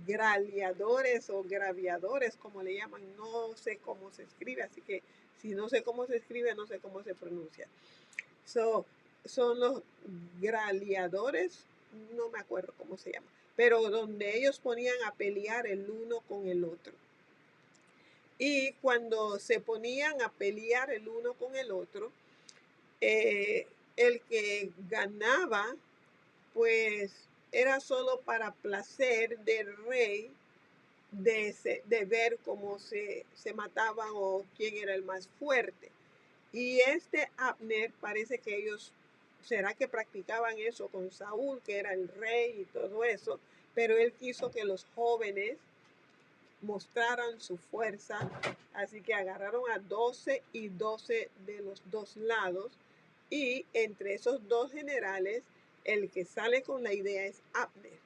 graleadores o graviadores, como le llaman, no sé cómo se escribe, así que si no sé cómo se escribe, no sé cómo se pronuncia. Son los graleadores, no me acuerdo cómo se llama, pero donde ellos ponían a pelear el uno con el otro. Y cuando se ponían a pelear el uno con el otro, el que ganaba, pues era solo para placer del rey de ver cómo se mataban o quién era el más fuerte. Y este Abner, parece que ellos, será que practicaban eso con Saúl, que era el rey y todo eso, pero él quiso que los jóvenes mostraran su fuerza, así que agarraron a 12 y 12 de los dos lados, y entre esos dos generales, el que sale con la idea es Abner,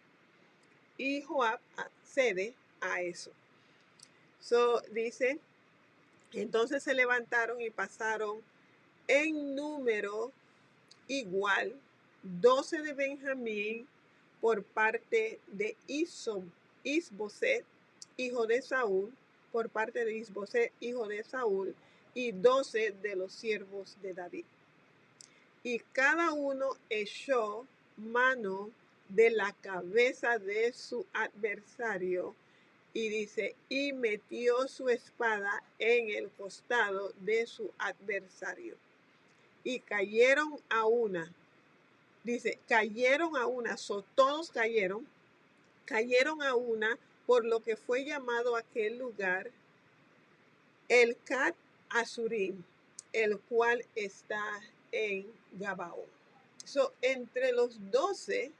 y Joab accede a eso. Dice, entonces se levantaron y pasaron en número igual 12 de Benjamín por parte de Isboset, hijo de Saúl, por parte de Isboset, hijo de Saúl, y 12 de los siervos de David. Y cada uno echó mano de la cabeza de su adversario Y dice, y metió su espada en el costado de su adversario. Y cayeron a una. Dice, cayeron a una, todos cayeron a una, por lo que fue llamado aquel lugar el Cat Azurim, el cual está en Gabaón. Entre los 12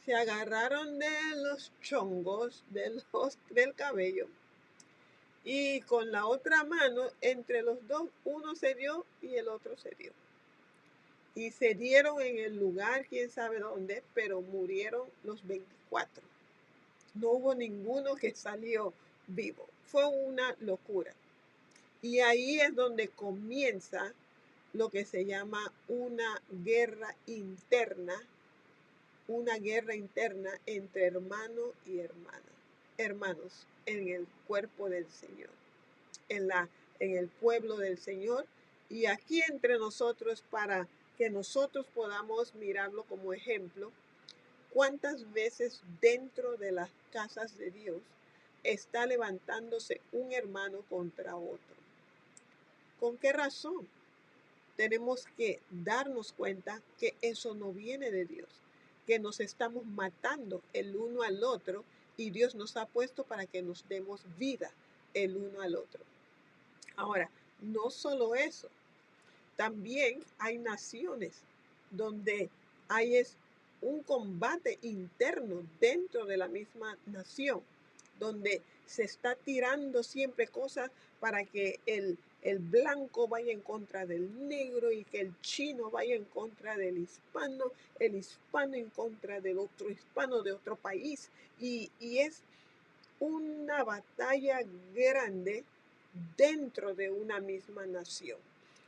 se agarraron de los chongos del cabello y con la otra mano, entre los dos, uno se dio y el otro se dio. Y se dieron en el lugar, quién sabe dónde, pero murieron los 24. No hubo ninguno que salió vivo. Fue una locura. Y ahí es donde comienza lo que se llama una guerra interna entre hermano y hermana, hermanos en el cuerpo del Señor, en el pueblo del Señor, y aquí entre nosotros, para que nosotros podamos mirarlo como ejemplo. ¿Cuántas veces dentro de las casas de Dios está levantándose un hermano contra otro? ¿Con qué razón? Tenemos que darnos cuenta que eso no viene de Dios, que nos estamos matando el uno al otro, y Dios nos ha puesto para que nos demos vida el uno al otro. Ahora, no solo eso, también hay naciones donde hay un combate interno dentro de la misma nación, donde se está tirando siempre cosas para que el blanco vaya en contra del negro y que el chino vaya en contra del hispano, el hispano en contra del otro hispano de otro país. Y es una batalla grande dentro de una misma nación.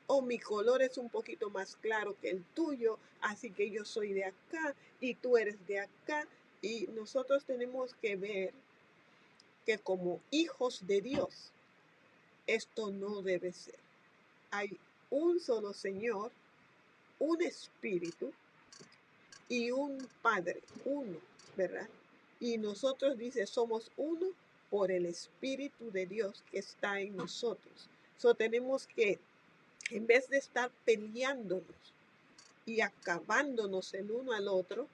O mi color es un poquito más claro que el tuyo, así que yo soy de acá y tú eres de acá. Y nosotros tenemos que ver que como hijos de Dios, esto no debe ser. Hay un solo Señor, un Espíritu y un Padre, uno, ¿verdad? Y nosotros, dice, somos uno por el Espíritu de Dios que está en nosotros. Tenemos que, en vez de estar peleándonos y acabándonos el uno al otro,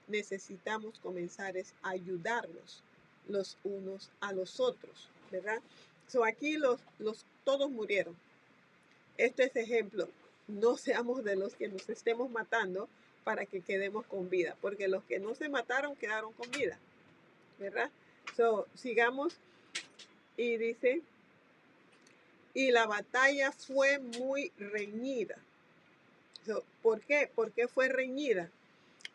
necesitamos comenzar a ayudarnos los unos a los otros, ¿verdad? Aquí todos murieron. Este es ejemplo. No seamos de los que nos estemos matando para que quedemos con vida, porque los que no se mataron quedaron con vida, ¿verdad? Sigamos, y dice, y la batalla fue muy reñida. ¿Por qué? ¿Por qué fue reñida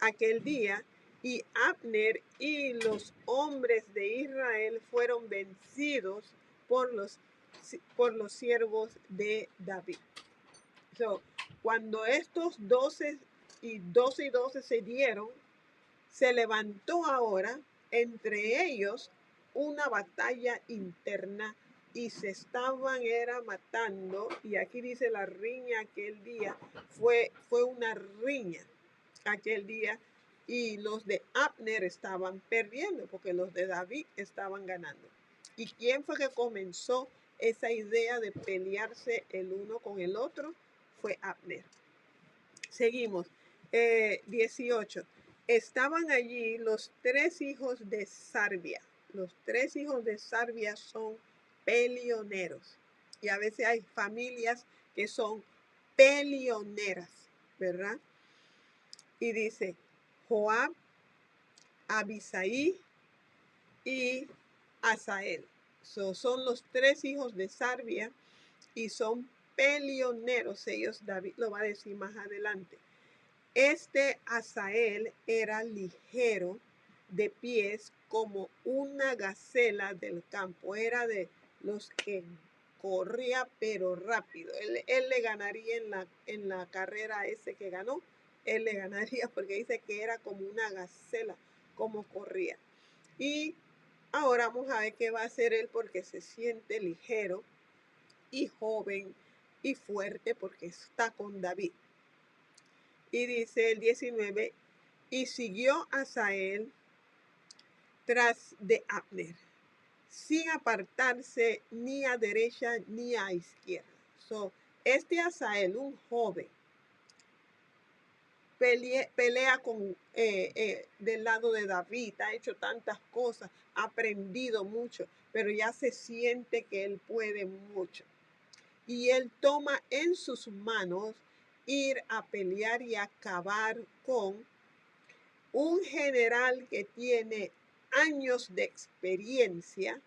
aquel día? Y Abner y los hombres de Israel fueron vencidos por los siervos de David. Cuando estos 12 y 12 se dieron, se levantó ahora entre ellos una batalla interna y se estaban matando. Y aquí dice la riña aquel día, fue una riña aquel día, y los de Abner estaban perdiendo porque los de David estaban ganando. ¿Y quién fue que comenzó esa idea de pelearse el uno con el otro? Fue Abner. Seguimos. 18. Estaban allí los 3 hijos de Sarbia. Los 3 hijos de Sarbia son pelioneros. Y a veces hay familias que son pelioneras, ¿verdad? Y dice, Joab, Abisaí y Asael. Son los 3 hijos de Sarbia y son pelioneros. Ellos, David lo va a decir más adelante. Este Asael era ligero de pies como una gacela del campo. Era de los que corría pero rápido. Él le ganaría en la carrera ese que ganó. Él le ganaría porque dice que era como una gacela, como corría. Y ahora vamos a ver qué va a hacer él, porque se siente ligero y joven y fuerte porque está con David. Y dice el 19, y siguió Asael tras de Abner, sin apartarse ni a derecha ni a izquierda. So, este Asael, un joven, pelea del lado de David, ha hecho tantas cosas, ha aprendido mucho, pero ya se siente que él puede mucho. Y él toma en sus manos ir a pelear y acabar con un general que tiene años de experiencia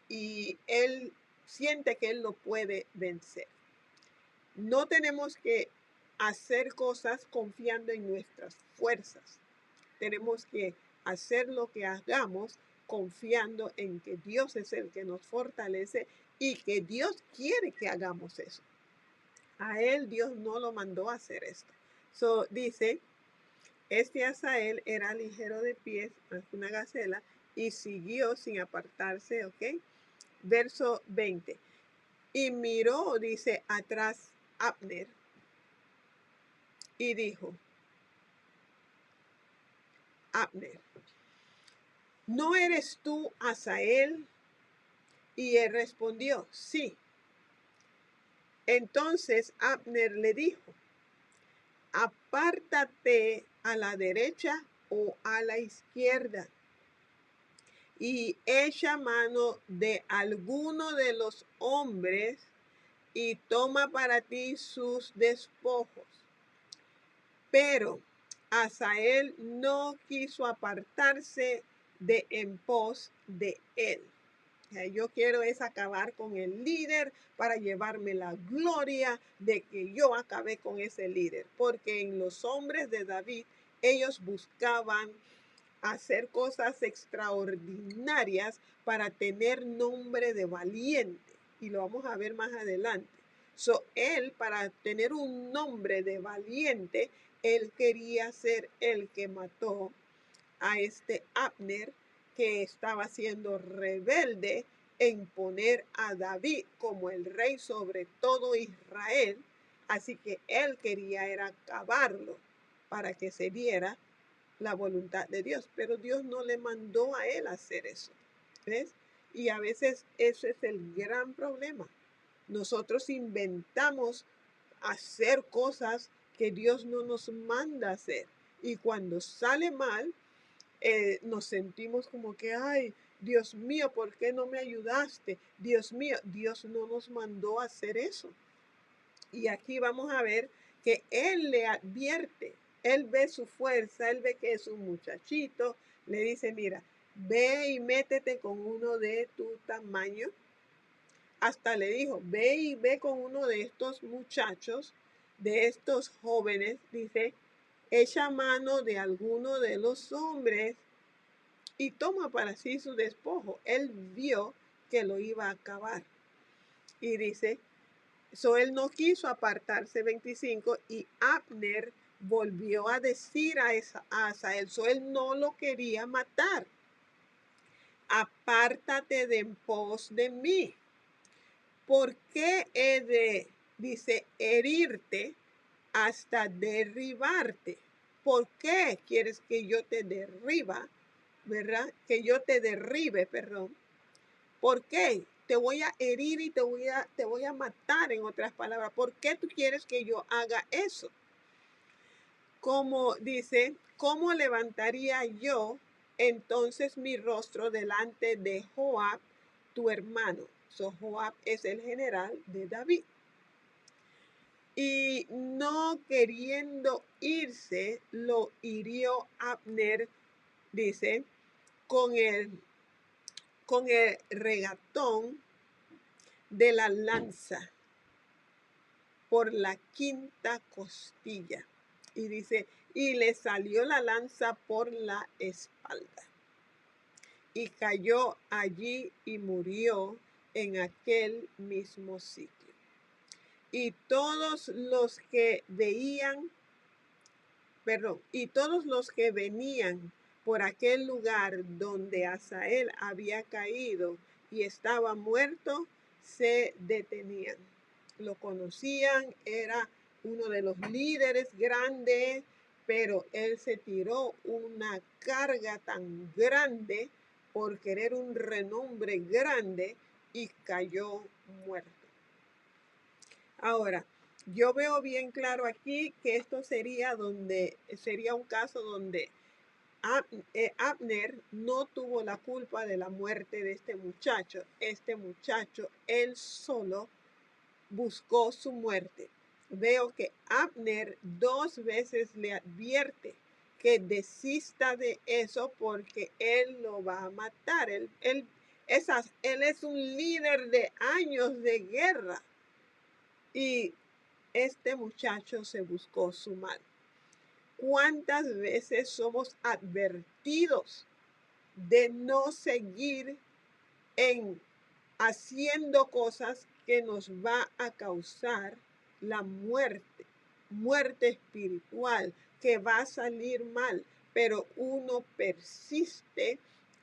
y él siente que él lo puede vencer. No tenemos que hacer cosas confiando en nuestras fuerzas. Tenemos que hacer lo que hagamos confiando en que Dios es el que nos fortalece y que Dios quiere que hagamos eso. A él Dios no lo mandó a hacer esto. So, dice, este Asael era ligero de pies, una gacela, y siguió sin apartarse, ¿ok? Verso 20. Y miró, dice, atrás Abner y dijo, Abner, ¿no eres tú Asael? Y él respondió, sí. Entonces Abner le dijo, apártate a la derecha o a la izquierda y echa mano de alguno de los hombres y toma para ti sus despojos. Pero Asael no quiso apartarse de en pos de él. Yo quiero es acabar con el líder para llevarme la gloria de que yo acabé con ese líder. Porque en los hombres de David, ellos buscaban hacer cosas extraordinarias para tener nombre de valiente. Y lo vamos a ver más adelante. So, él, para tener un nombre de valiente, él quería ser el que mató a este Abner, que estaba siendo rebelde en poner a David como el rey sobre todo Israel. Así que él quería era acabarlo para que se diera la voluntad de Dios. Pero Dios no le mandó a él hacer eso. ¿Ves? Y a veces ese es el gran problema. Nosotros inventamos hacer cosas que Dios no nos manda hacer. Y cuando sale mal, nos sentimos como que, ay, Dios mío, ¿por qué no me ayudaste? Dios mío, Dios no nos mandó a hacer eso. Y aquí vamos a ver que Él le advierte, Él ve su fuerza, Él ve que es un muchachito, le dice, mira, ve y métete con uno de tu tamaño. Hasta le dijo, ve y ve con uno de estos muchachos, de estos jóvenes, dice, echa mano de alguno de los hombres y toma para sí su despojo. Él vio que lo iba a acabar. Y dice, él no quiso apartarse, 25, y Abner volvió a decir a Asael, él no lo quería matar. Apártate de en pos de mí. ¿Por qué he de, dice, herirte hasta derribarte? ¿Por qué quieres que yo te derriba? ¿Verdad? Que yo te derribe, perdón. ¿Por qué? Te voy a herir y te voy a matar, en otras palabras. ¿Por qué tú quieres que yo haga eso? Como dice, ¿cómo levantaría yo entonces mi rostro delante de Joab, tu hermano? Joab es el general de David. Y no queriendo irse, lo hirió Abner, dice, con el regatón de la lanza por la quinta costilla. Y dice, y le salió la lanza por la espalda. Y cayó allí y murió en aquel mismo sitio. Y todos los que venían por aquel lugar donde Asael había caído y estaba muerto, se detenían. Lo conocían, era uno de los líderes grandes, pero él se tiró una carga tan grande por querer un renombre grande y cayó muerto. Ahora, yo veo bien claro aquí que esto sería un caso donde Abner no tuvo la culpa de la muerte de este muchacho. Este muchacho, él solo buscó su muerte. Veo que Abner 2 veces le advierte que desista de eso porque él lo va a matar. Él es un líder de años de guerra y este muchacho se buscó su mal. ¿Cuántas veces somos advertidos de no seguir en haciendo cosas que nos va a causar la muerte espiritual, que va a salir mal, pero uno persiste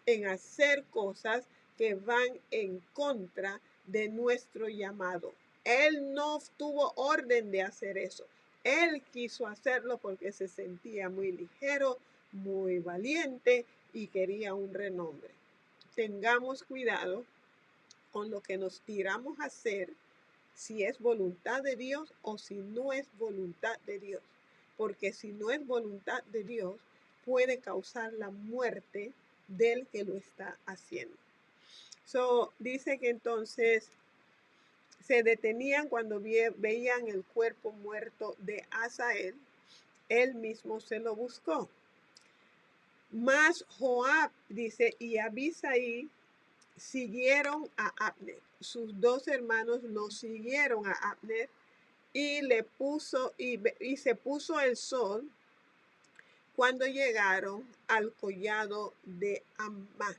en hacer cosas que van en contra de nuestro llamado? Él no tuvo orden de hacer eso. Él quiso hacerlo porque se sentía muy ligero, muy valiente y quería un renombre. Tengamos cuidado con lo que nos tiramos a hacer, si es voluntad de Dios o si no es voluntad de Dios. Porque si no es voluntad de Dios, puede causar la muerte del que lo está haciendo. Dice que entonces se detenían cuando veían el cuerpo muerto de Asael. Él mismo se lo buscó. Mas Joab, dice, y Abisai siguieron a Abner. Sus 2 hermanos lo siguieron a Abner y se puso el sol cuando llegaron al collado de Ammá,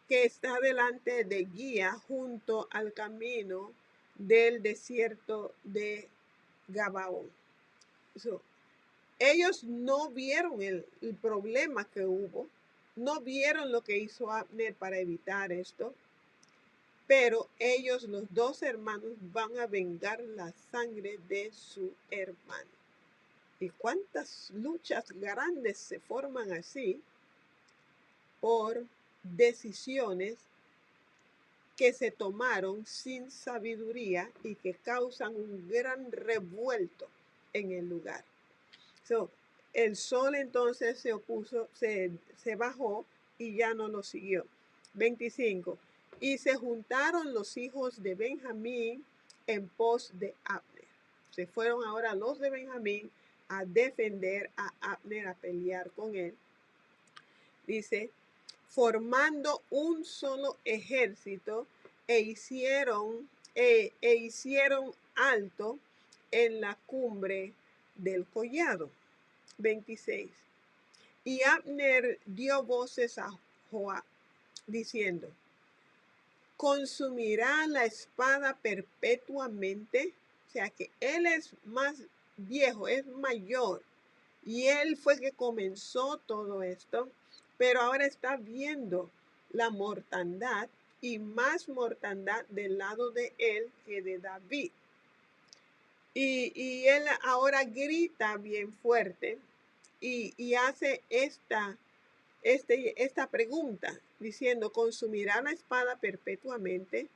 que está delante de Guía, junto al camino del desierto de Gabaón. Ellos no vieron el problema que hubo, no vieron lo que hizo Abner para evitar esto, pero ellos, los 2 hermanos, van a vengar la sangre de su hermano. ¿Y cuántas luchas grandes se forman así por decisiones que se tomaron sin sabiduría y que causan un gran revuelto en el lugar? El sol entonces se opuso, se bajó y ya no lo siguió. 25. Y se juntaron los hijos de Benjamín en pos de Abner. Se fueron ahora los de Benjamín a defender a Abner, a pelear con él. Dice, formando un solo ejército e hicieron alto en la cumbre del collado. 26. Y Abner dio voces a Joab, diciendo, ¿consumirá la espada perpetuamente? O sea que él es más viejo, es mayor, y él fue que comenzó todo esto, pero ahora está viendo la mortandad y más mortandad del lado de él que de David. Y él ahora grita bien fuerte y hace esta pregunta, diciendo, ¿consumirá la espada perpetuamente?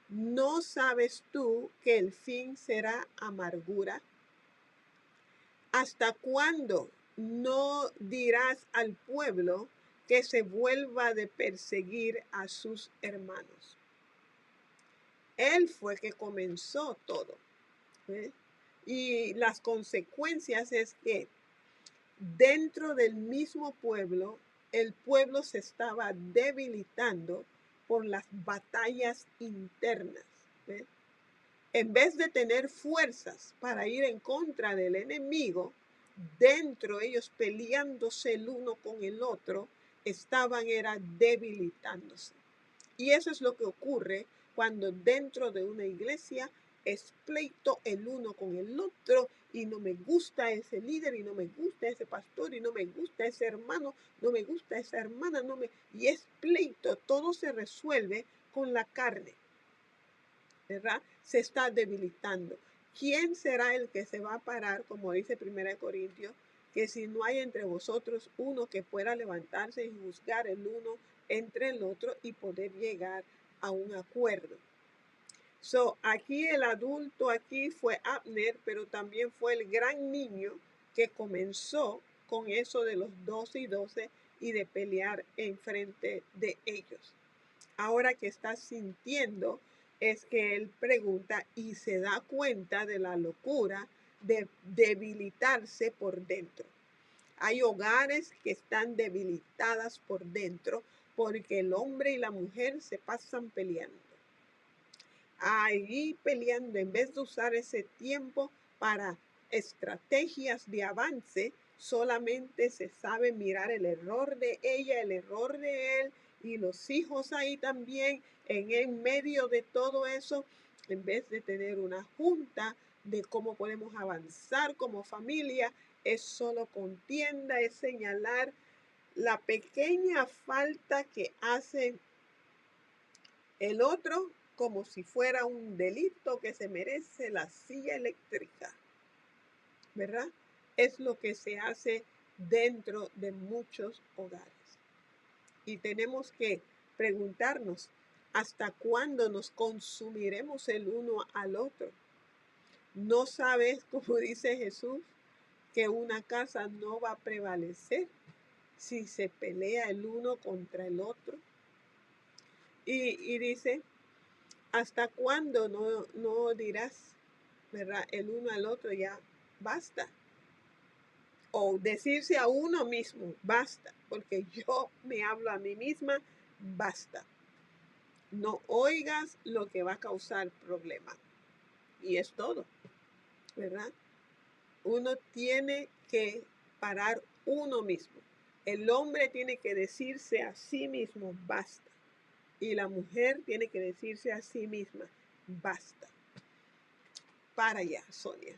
¿No sabes tú que el fin será amargura? ¿Hasta cuándo no dirás al pueblo que se vuelva de perseguir a sus hermanos? Él fue que comenzó todo. Y las consecuencias es que dentro del mismo pueblo, el pueblo se estaba debilitando por las batallas internas. En vez de tener fuerzas para ir en contra del enemigo, dentro ellos peleándose el uno con el otro, era debilitándose. Y eso es lo que ocurre cuando dentro de una iglesia es pleito el uno con el otro y no me gusta ese líder y no me gusta ese pastor y no me gusta ese hermano, no me gusta esa hermana, y es pleito, todo se resuelve con la carne, ¿verdad? Se está debilitando. ¿Quién será el que se va a parar, como dice 1 Corintios, que si no hay entre vosotros uno que pueda levantarse y juzgar el uno entre el otro y poder llegar a un acuerdo. So, aquí el adulto aquí fue Abner, pero también fue el gran niño que comenzó con eso de los 12 y 12 y de pelear enfrente de ellos. Ahora que está sintiendo es que él pregunta y se da cuenta de la locura de debilitarse por dentro. Hay hogares que están debilitadas por dentro porque el hombre y la mujer se pasan peleando. Ahí peleando, en vez de usar ese tiempo para estrategias de avance, solamente se sabe mirar el error de ella, el error de él y los hijos ahí también en medio de todo eso, en vez de tener una junta de cómo podemos avanzar como familia, es solo contienda, es señalar la pequeña falta que hace el otro como si fuera un delito que se merece la silla eléctrica, ¿verdad? Es lo que se hace dentro de muchos hogares. Y tenemos que preguntarnos, ¿hasta cuándo nos consumiremos el uno al otro? ¿No sabes, como dice Jesús, que una casa no va a prevalecer si se pelea el uno contra el otro? Y dice, ¿hasta cuándo no dirás, verdad, el uno al otro ya basta? O decirse a uno mismo, basta, porque yo me hablo a mí misma, basta. No oigas lo que va a causar problema. Y es todo, ¿verdad? Uno tiene que parar uno mismo. El hombre tiene que decirse a sí mismo, basta. Y la mujer tiene que decirse a sí misma, basta. Para allá, Sonia.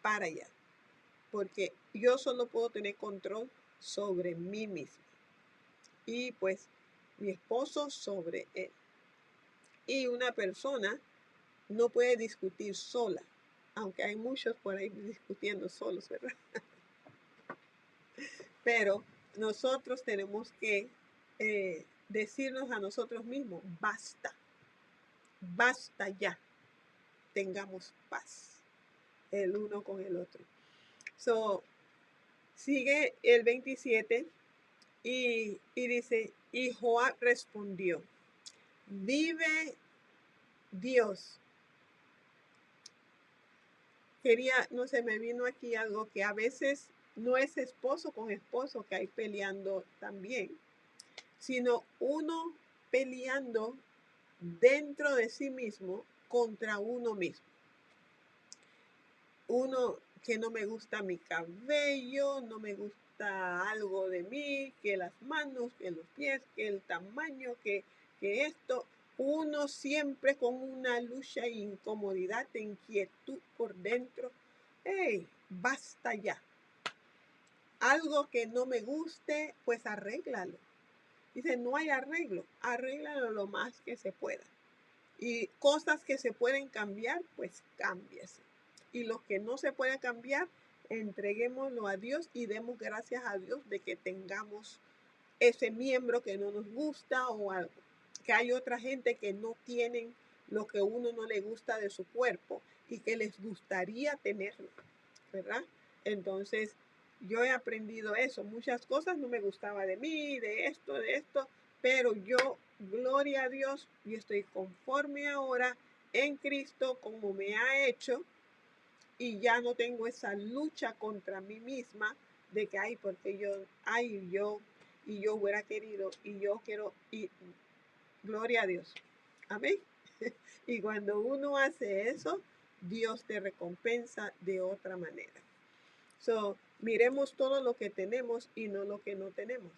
Para allá. Porque yo solo puedo tener control sobre mí misma. Y pues mi esposo sobre él. Y una persona no puede discutir sola. Aunque hay muchos por ahí discutiendo solos, ¿verdad? Pero nosotros tenemos que decirnos a nosotros mismos, basta. Basta ya. Tengamos paz el uno con el otro. So, sigue el 27 y dice, y Joab respondió, vive Dios. No sé, me vino aquí algo que a veces no es esposo con esposo que hay peleando también, sino uno peleando dentro de sí mismo contra uno mismo. Uno que no me gusta mi cabello, no me gusta algo de mí, que las manos, que los pies, que el tamaño, que esto. Uno siempre con una lucha e incomodidad, de inquietud por dentro. ¡Ey! Basta ya. Algo que no me guste, pues arréglalo. Dice, no hay arreglo, arréglalo lo más que se pueda. Y cosas que se pueden cambiar, pues cámbiese. Y lo que no se puede cambiar, entreguémoslo a Dios y demos gracias a Dios de que tengamos ese miembro que no nos gusta o algo. Que hay otra gente que no tienen lo que uno no le gusta de su cuerpo y que les gustaría tenerlo, ¿verdad? Entonces, yo he aprendido eso. Muchas cosas no me gustaba de mí, de esto, pero yo, gloria a Dios, yo estoy conforme ahora en Cristo como me ha hecho y ya no tengo esa lucha contra mí misma de que, ay, porque yo hubiera querido y yo quiero, y gloria a Dios. Amén. Y cuando uno hace eso, Dios te recompensa de otra manera. So, miremos todo lo que tenemos y no lo que no tenemos.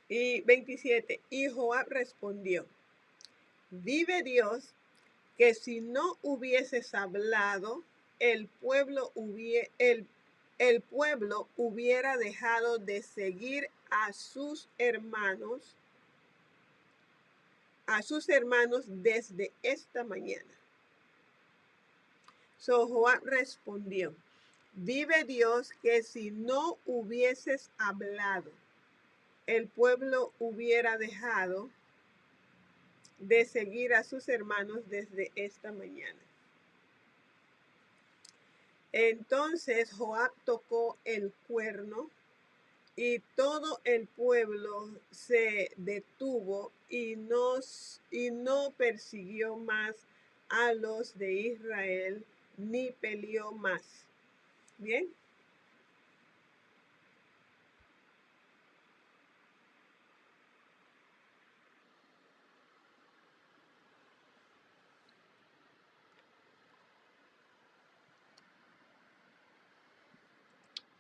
Y 27, y Joab respondió, vive Dios, que si no hubieses hablado, el pueblo hubiera dejado de seguir a sus hermanos desde esta mañana. So Joab respondió, vive Dios que si no hubieses hablado, el pueblo hubiera dejado de seguir a sus hermanos desde esta mañana. Entonces Joab tocó el cuerno y todo el pueblo se detuvo y no persiguió más a los de Israel ni peleó más. Bien.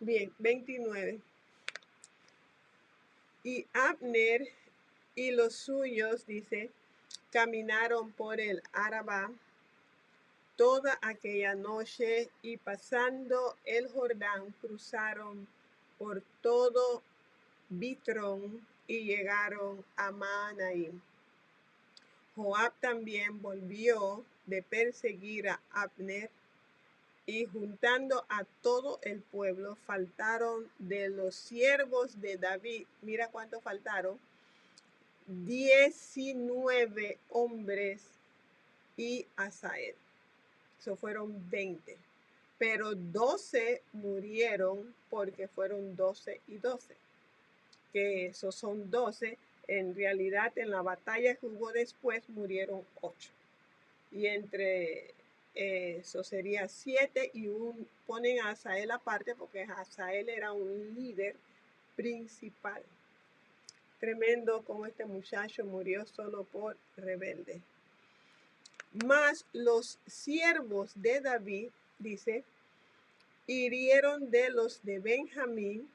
Bien, 29. Y Abner y los suyos, dice, caminaron por el Arabá toda aquella noche y pasando el Jordán cruzaron por todo Bitrón y llegaron a Mahanaim. Joab también volvió de perseguir a Abner y juntando a todo el pueblo faltaron de los siervos de David, mira cuántos faltaron, 19 hombres y Asael. Eso fueron 20. Pero 12 murieron porque fueron 12 y 12. Que esos son 12. En realidad, en la batalla que hubo después, murieron 8. Y entre eso sería 7 y ponen a Asael aparte porque Asael era un líder principal. Tremendo como este muchacho murió solo por rebelde. Mas los siervos de David, dice, hirieron de los de Benjamín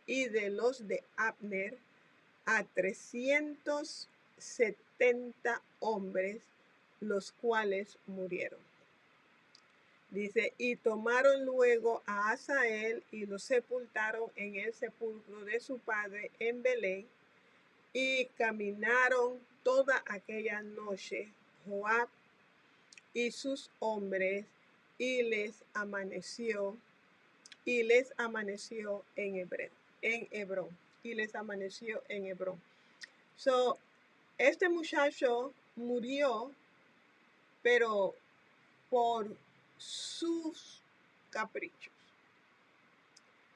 y de los de Abner a 370 hombres, los cuales murieron. Dice, y tomaron luego a Asael y lo sepultaron en el sepulcro de su padre en Belén, y caminaron toda aquella noche Joab y sus hombres, y les amaneció en Hebrón. So, este muchacho murió, pero por sus caprichos.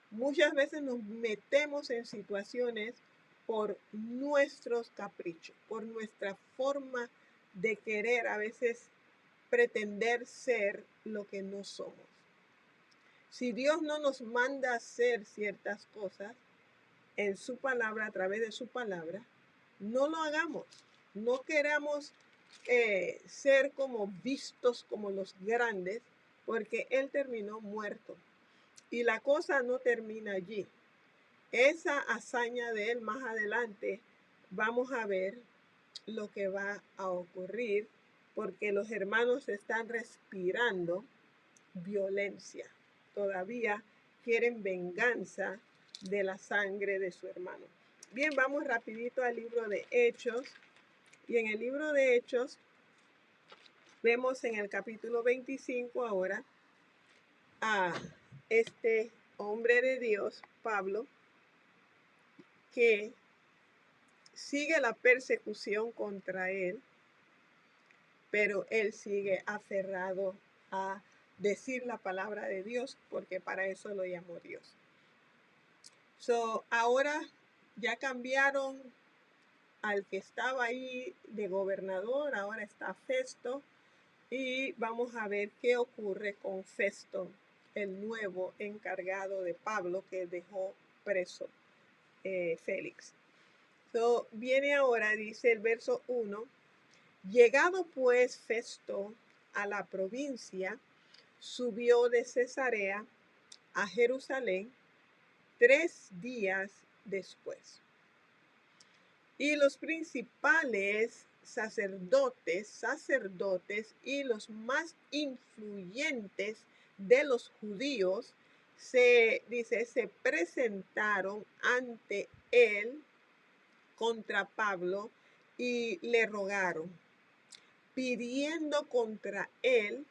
Muchas veces nos metemos en situaciones por nuestros caprichos, por nuestra forma de querer a veces pretender ser lo que no somos. Si Dios no nos manda a hacer ciertas cosas en su palabra, a través de su palabra, no lo hagamos. No queramos ser como vistos como los grandes, porque Él terminó muerto. Y la cosa no termina allí. Esa hazaña de Él más adelante, vamos a ver lo que va a ocurrir, porque los hermanos están respirando violencia. Todavía quieren venganza de la sangre de su hermano. Bien, vamos rapidito al libro de Hechos. Y en el libro de Hechos vemos en el capítulo 25 ahora a este hombre de Dios, Pablo, que sigue la persecución contra él, pero él sigue aferrado a decir la palabra de Dios, porque para eso lo llamó Dios. So, ahora ya cambiaron al que estaba ahí de gobernador, ahora está Festo, y vamos a ver qué ocurre con Festo, el nuevo encargado de Pablo que dejó preso Félix. So, viene ahora, dice el verso 1, llegado pues Festo a la provincia, subió de Cesarea a Jerusalén 3 días después. Y los principales sacerdotes y los más influyentes de los judíos se presentaron ante él contra Pablo y le rogaron, pidiendo contra él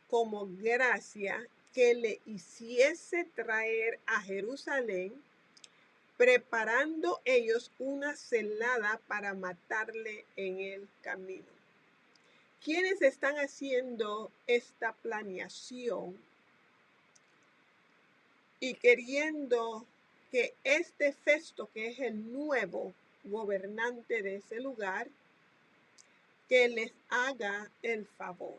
como gracia que le hiciese traer a Jerusalén, preparando ellos una celada para matarle en el camino. ¿Quiénes están haciendo esta planeación y queriendo que este Festo, que es el nuevo gobernante de ese lugar, que les haga el favor?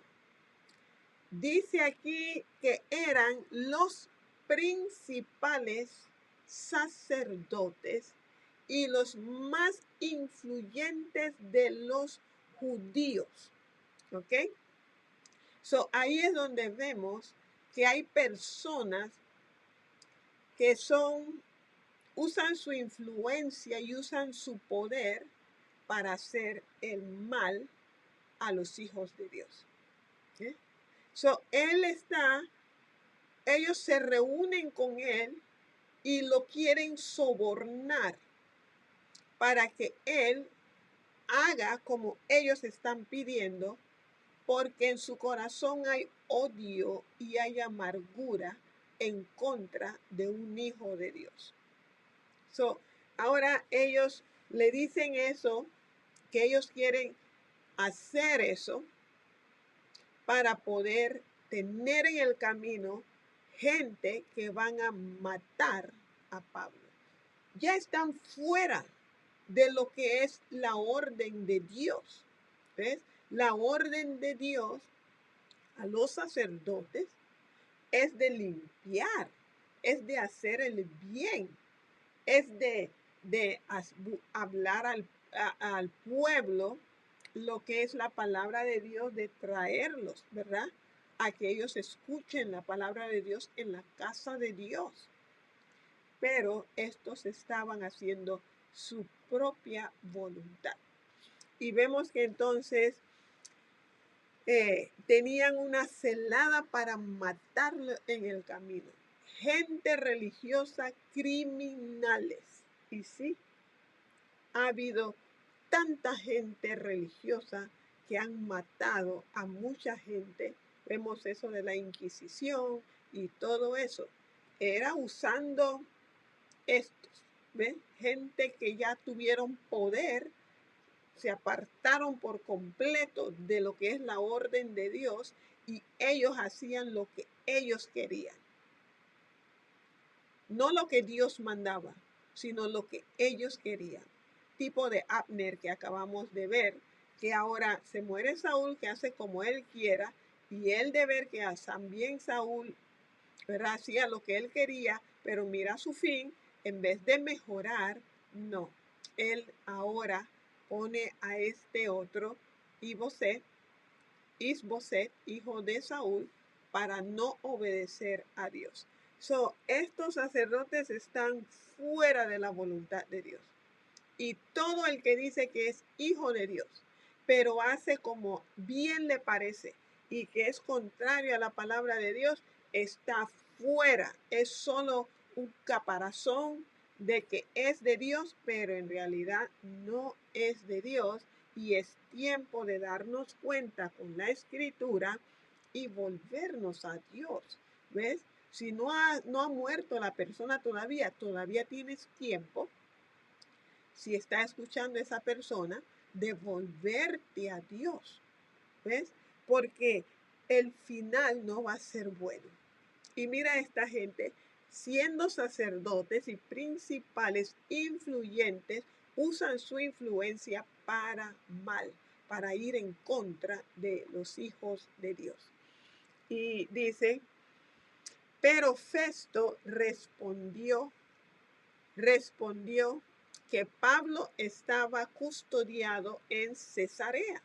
Dice aquí que eran los principales sacerdotes y los más influyentes de los judíos. ¿Ok? So, ahí es donde vemos que hay personas que usan su influencia y usan su poder para hacer el mal a los hijos de Dios. ¿Okay? So, ellos se reúnen con él y lo quieren sobornar para que él haga como ellos están pidiendo, porque en su corazón hay odio y hay amargura en contra de un hijo de Dios. So, ahora ellos le dicen eso, que ellos quieren hacer eso para poder tener en el camino gente que van a matar a Pablo. Ya están fuera de lo que es la orden de Dios. ¿Ves? La orden de Dios a los sacerdotes es de limpiar, es de hacer el bien, es de hablar al pueblo lo que es la palabra de Dios, de traerlos, ¿verdad? A que ellos escuchen la palabra de Dios en la casa de Dios. Pero estos estaban haciendo su propia voluntad. Y vemos que entonces tenían una celada para matarlo en el camino. Gente religiosa, criminales. Y sí, ha habido tanta gente religiosa que han matado a mucha gente. Vemos eso de la Inquisición y todo eso. Era usando estos, ¿ven? Gente que ya tuvieron poder, se apartaron por completo de lo que es la orden de Dios y ellos hacían lo que ellos querían. No lo que Dios mandaba, sino lo que ellos querían. Tipo de Abner que acabamos de ver, que ahora se muere Saúl, que hace como él quiera, y él de ver que también Saúl, ¿verdad?, hacía lo que él quería, pero mira su fin, en vez de mejorar, no. Él ahora pone a este otro, Isboset, hijo de Saúl, para no obedecer a Dios. So, estos sacerdotes están fuera de la voluntad de Dios. Y todo el que dice que es hijo de Dios, pero hace como bien le parece y que es contrario a la palabra de Dios, está fuera. Es solo un caparazón de que es de Dios, pero en realidad no es de Dios. Y es tiempo de darnos cuenta con la Escritura y volvernos a Dios. ¿Ves? Si no ha muerto la persona todavía tienes tiempo, si está escuchando a esa persona, de volverte a Dios. ¿Ves? Porque el final no va a ser bueno. Y mira a esta gente, siendo sacerdotes y principales influyentes, usan su influencia para mal, para ir en contra de los hijos de Dios. Y dice, pero Festo respondió que Pablo estaba custodiado en Cesarea,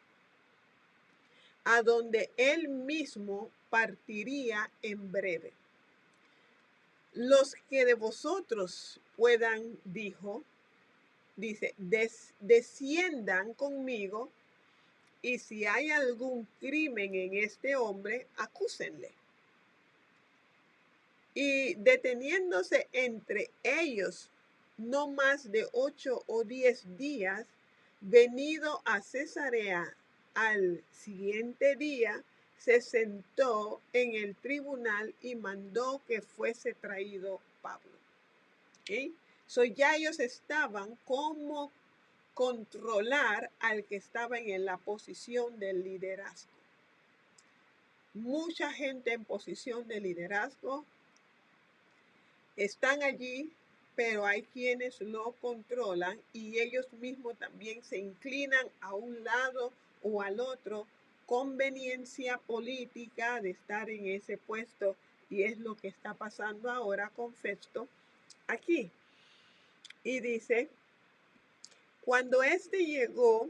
a donde él mismo partiría en breve. Los que de vosotros puedan, dice, desciendan conmigo, y si hay algún crimen en este hombre, acúsenle. Y deteniéndose entre ellos no más de 8 o 10 días, venido a Cesarea al siguiente día, se sentó en el tribunal y mandó que fuese traído Pablo. ¿Okay? So ya ellos estaban como controlar al que estaba en la posición del liderazgo. Mucha gente en posición de liderazgo están allí, pero hay quienes lo controlan y ellos mismos también se inclinan a un lado o al otro, conveniencia política de estar en ese puesto, y es lo que está pasando ahora con Festo aquí. Y dice, cuando éste llegó,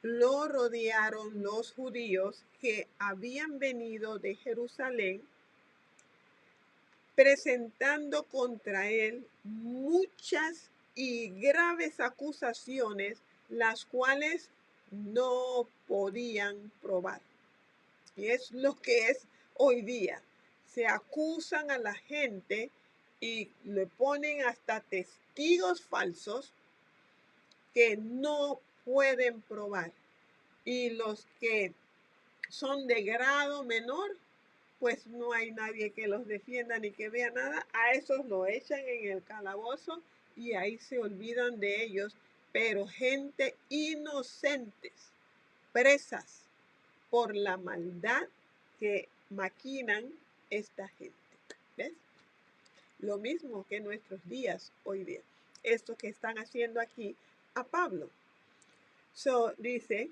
lo rodearon los judíos que habían venido de Jerusalén, presentando contra él muchas y graves acusaciones, las cuales no podían probar. Y es lo que es hoy día. Se acusan a la gente y le ponen hasta testigos falsos que no pueden probar. Y los que son de grado menor, pues no hay nadie que los defienda ni que vea nada. A esos lo echan en el calabozo y ahí se olvidan de ellos. Pero gente inocentes, presas por la maldad que maquinan esta gente. ¿Ves? Lo mismo que en nuestros días hoy día. Esto que están haciendo aquí a Pablo. So, dice,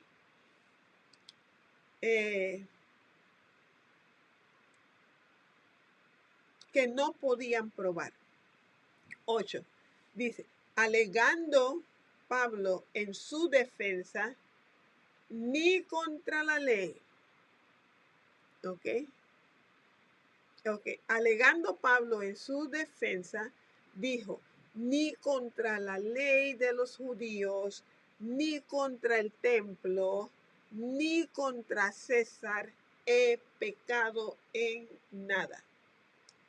que no podían probar. 8. Dice, alegando Pablo en su defensa, ni contra la ley. ¿Ok? Ok. Alegando Pablo en su defensa, dijo, ni contra la ley de los judíos, ni contra el templo, ni contra César he pecado en nada.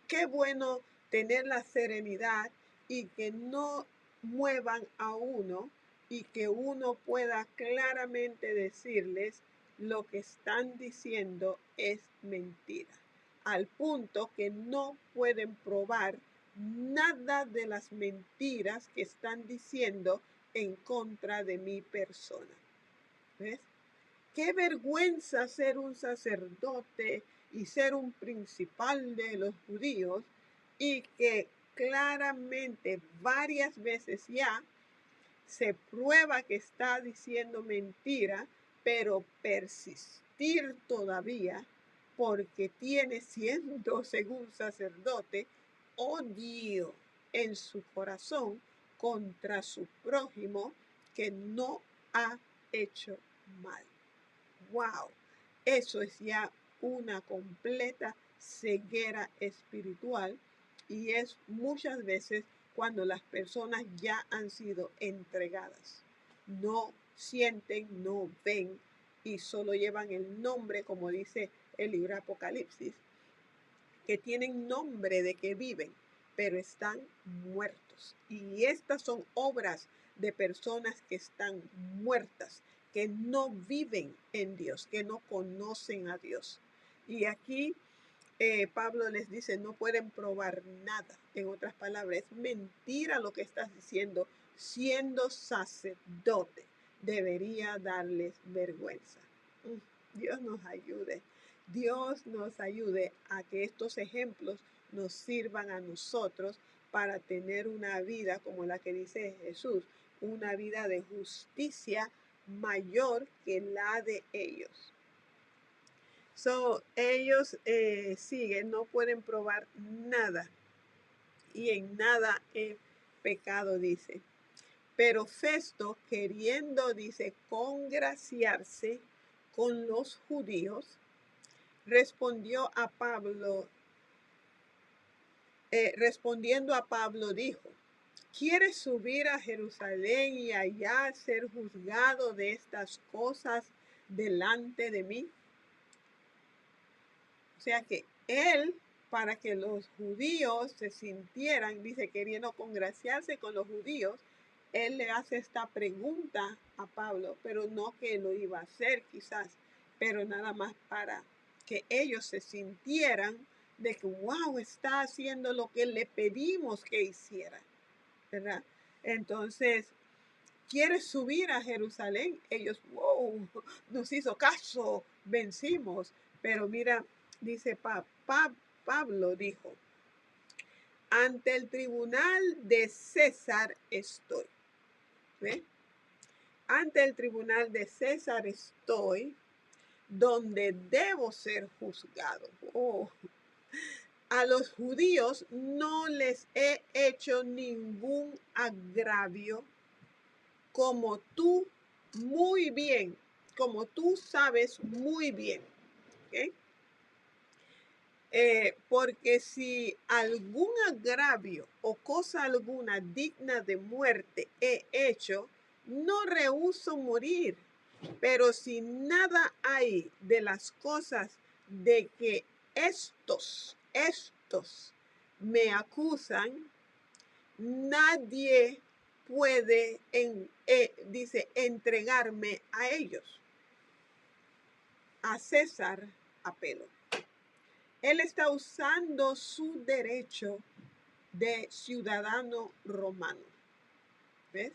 Qué bueno tener la serenidad y que no muevan a uno y que uno pueda claramente decirles lo que están diciendo es mentira, al punto que no pueden probar nada de las mentiras que están diciendo en contra de mi persona. ¿Ves? Qué vergüenza ser un sacerdote y ser un principal de los judíos y que claramente varias veces ya se prueba que está diciendo mentira, pero persistir todavía porque tiene, siendo según sacerdote, odio en su corazón contra su prójimo que no ha hecho mal. ¡Wow! Eso es ya una completa ceguera espiritual y es muchas veces cuando las personas ya han sido entregadas. No sienten, no ven y solo llevan el nombre, como dice el libro Apocalipsis, que tienen nombre de que viven, pero están muertos. Y estas son obras de personas que están muertas, que no viven en Dios, que no conocen a Dios. Y aquí Pablo les dice, no pueden probar nada. En otras palabras, es mentira lo que estás diciendo. Siendo sacerdote, debería darles vergüenza. Dios nos ayude. Dios nos ayude a que estos ejemplos nos sirvan a nosotros para tener una vida como la que dice Jesús, una vida de justicia mayor que la de ellos. So, ellos siguen, no pueden probar nada y en nada he pecado, dice. Pero Festo, queriendo, dice, congraciarse con los judíos, respondiendo a Pablo, dijo, ¿quieres subir a Jerusalén y allá ser juzgado de estas cosas delante de mí? O sea que él, para que los judíos se sintieran, dice, queriendo congraciarse con los judíos, él le hace esta pregunta a Pablo, pero no que lo iba a hacer quizás, pero nada más para que ellos se sintieran de que, wow, está haciendo lo que le pedimos que hiciera, ¿verdad? Entonces, quiere subir a Jerusalén. Ellos, wow, nos hizo caso, vencimos. Pero mira, dice Pablo dijo, ante el tribunal de César estoy. ¿Ve? Ante el tribunal de César estoy, donde debo ser juzgado. Oh. A los judíos no les he hecho ningún agravio, como tú muy bien, como tú sabes muy bien. ¿Okay? Porque si algún agravio o cosa alguna digna de muerte he hecho, no rehúso morir. Pero si nada hay de las cosas de que estos me acusan, nadie puede, dice, entregarme a ellos. A César apelo. Él está usando su derecho de ciudadano romano. ¿Ves?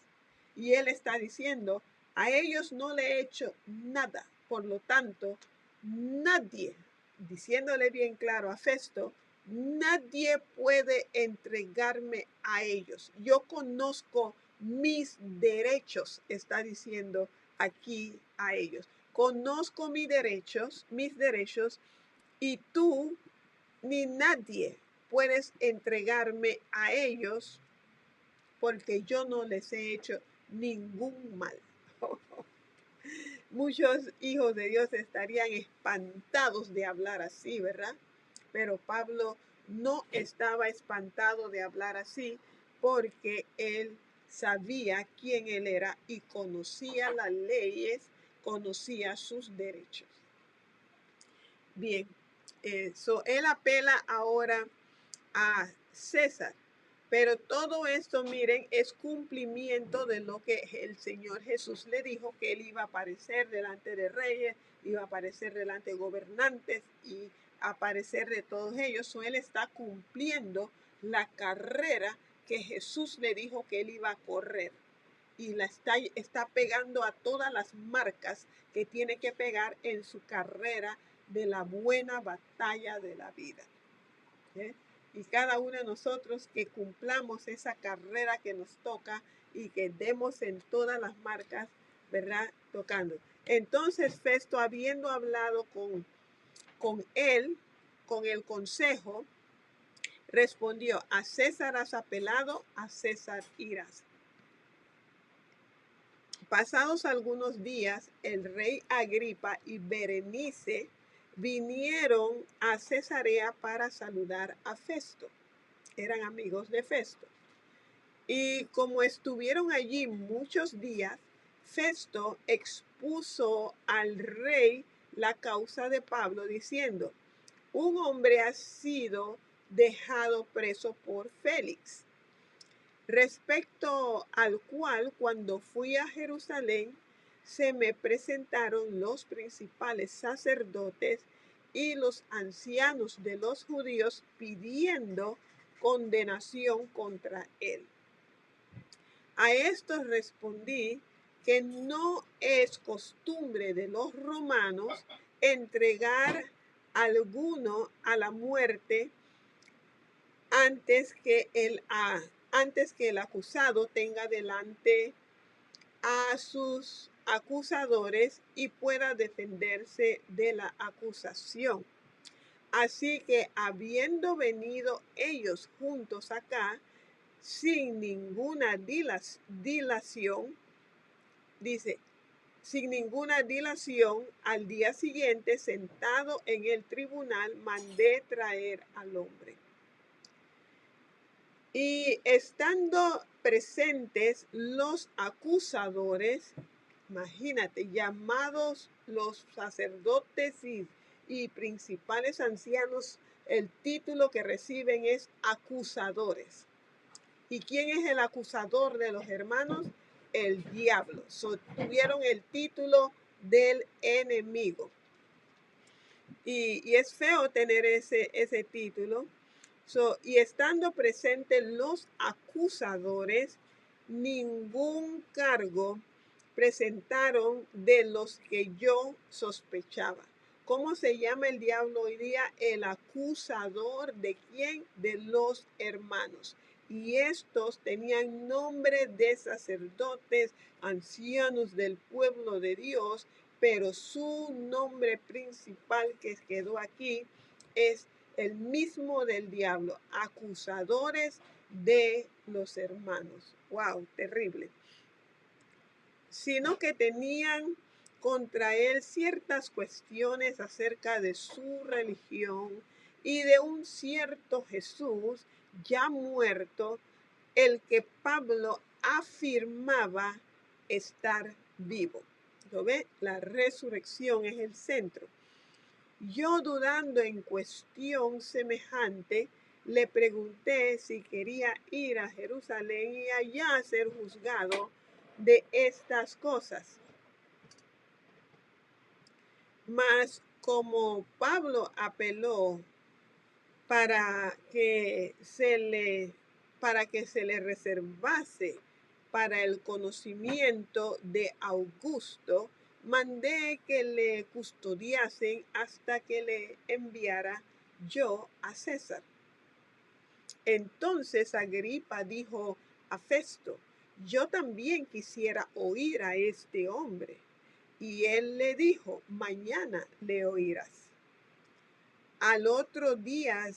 Y él está diciendo, a ellos no le he hecho nada. Por lo tanto, nadie, diciéndole bien claro a Festo, nadie puede entregarme a ellos. Yo conozco mis derechos, está diciendo aquí a ellos. Conozco mis derechos, y tú ni nadie puedes entregarme a ellos porque yo no les he hecho ningún mal. Muchos hijos de Dios estarían espantados de hablar así, ¿verdad? Pero Pablo no estaba espantado de hablar así porque él sabía quién él era y conocía las leyes, conocía sus derechos. Bien, él apela ahora a César. Pero todo esto, miren, es cumplimiento de lo que el Señor Jesús le dijo, que él iba a aparecer delante de reyes, iba a aparecer delante de gobernantes y aparecer de todos ellos. Él está cumpliendo la carrera que Jesús le dijo que él iba a correr. Y la está pegando a todas las marcas que tiene que pegar en su carrera de la buena batalla de la vida. ¿Eh? Y cada uno de nosotros que cumplamos esa carrera que nos toca y que demos en todas las marcas, ¿verdad? Tocando. Entonces Festo, habiendo hablado con él, con el consejo, respondió, a César has apelado, a César irás. Pasados algunos días, el rey Agripa y Berenice vinieron a Cesarea para saludar a Festo. Eran amigos de Festo. Y como estuvieron allí muchos días, Festo expuso al rey la causa de Pablo, diciendo, un hombre ha sido dejado preso por Félix, respecto al cual, cuando fui a Jerusalén, se me presentaron los principales sacerdotes y los ancianos de los judíos pidiendo condenación contra él. A esto respondí que no es costumbre de los romanos entregar a alguno a la muerte antes que el acusado tenga delante a sus acusadores y pueda defenderse de la acusación. Así que habiendo venido ellos juntos acá, sin ninguna dilación, dice, sin ninguna dilación, al día siguiente, sentado en el tribunal, mandé traer al hombre. Y estando presentes los acusadores, imagínate, llamados los sacerdotes y principales ancianos, el título que reciben es acusadores. ¿Y quién es el acusador de los hermanos? El diablo. Tuvieron el título del enemigo. Y es feo tener ese título. Y estando presentes los acusadores, ningún cargo presentaron de los que yo sospechaba. ¿Cómo se llama el diablo hoy día? El acusador de quién? De los hermanos. Y estos tenían nombre de sacerdotes, ancianos del pueblo de Dios, pero su nombre principal que quedó aquí es el mismo del diablo, acusadores de los hermanos. Wow, terrible. Sino que tenían contra él ciertas cuestiones acerca de su religión y de un cierto Jesús ya muerto, el que Pablo afirmaba estar vivo. ¿Lo ve? La resurrección es el centro. Yo, dudando en cuestión semejante, le pregunté si quería ir a Jerusalén y allá ser juzgado de estas cosas. Mas como Pablo apeló para que se le reservase para el conocimiento de Augusto, mandé que le custodiasen hasta que le enviara yo a César. Entonces Agripa dijo a Festo: yo también quisiera oír a este hombre. Y él le dijo: mañana le oirás. Al otro día,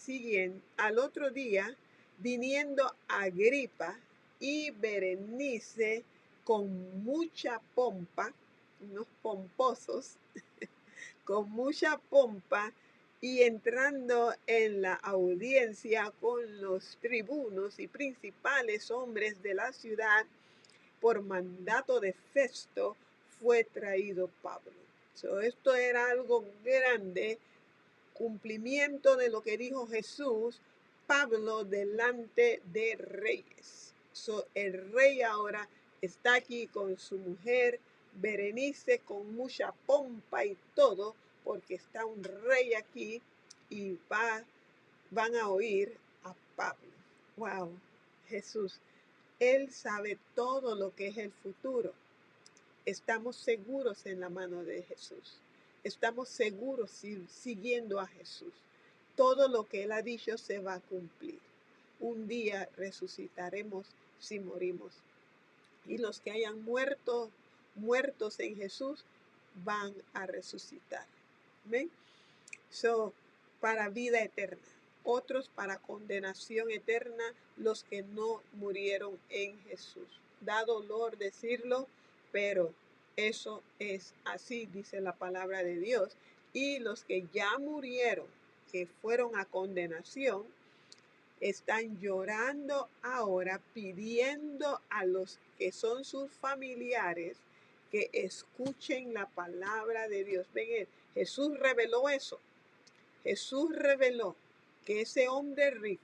viniendo Agripa y Berenice con mucha pompa, unos pomposos, con mucha pompa, y entrando en la audiencia con los tribunos y principales hombres de la ciudad, por mandato de Festo, fue traído Pablo. Esto era algo grande, cumplimiento de lo que dijo Jesús, Pablo delante de reyes. El rey ahora está aquí con su mujer Berenice, con mucha pompa y todo, porque está un rey aquí y van a oír a Pablo. Wow, Jesús, Él sabe todo lo que es el futuro. Estamos seguros en la mano de Jesús. Estamos seguros siguiendo a Jesús. Todo lo que Él ha dicho se va a cumplir. Un día resucitaremos si morimos. Y los que hayan muertos en Jesús, van a resucitar. ¿Ven? Para vida eterna. Otros para condenación eterna, los que no murieron en Jesús. Da dolor decirlo, pero eso es así, dice la palabra de Dios. Y los que ya murieron, que fueron a condenación, están llorando ahora, pidiendo a los que son sus familiares que escuchen la palabra de Dios. Ven, Jesús reveló eso. Jesús reveló que ese hombre rico,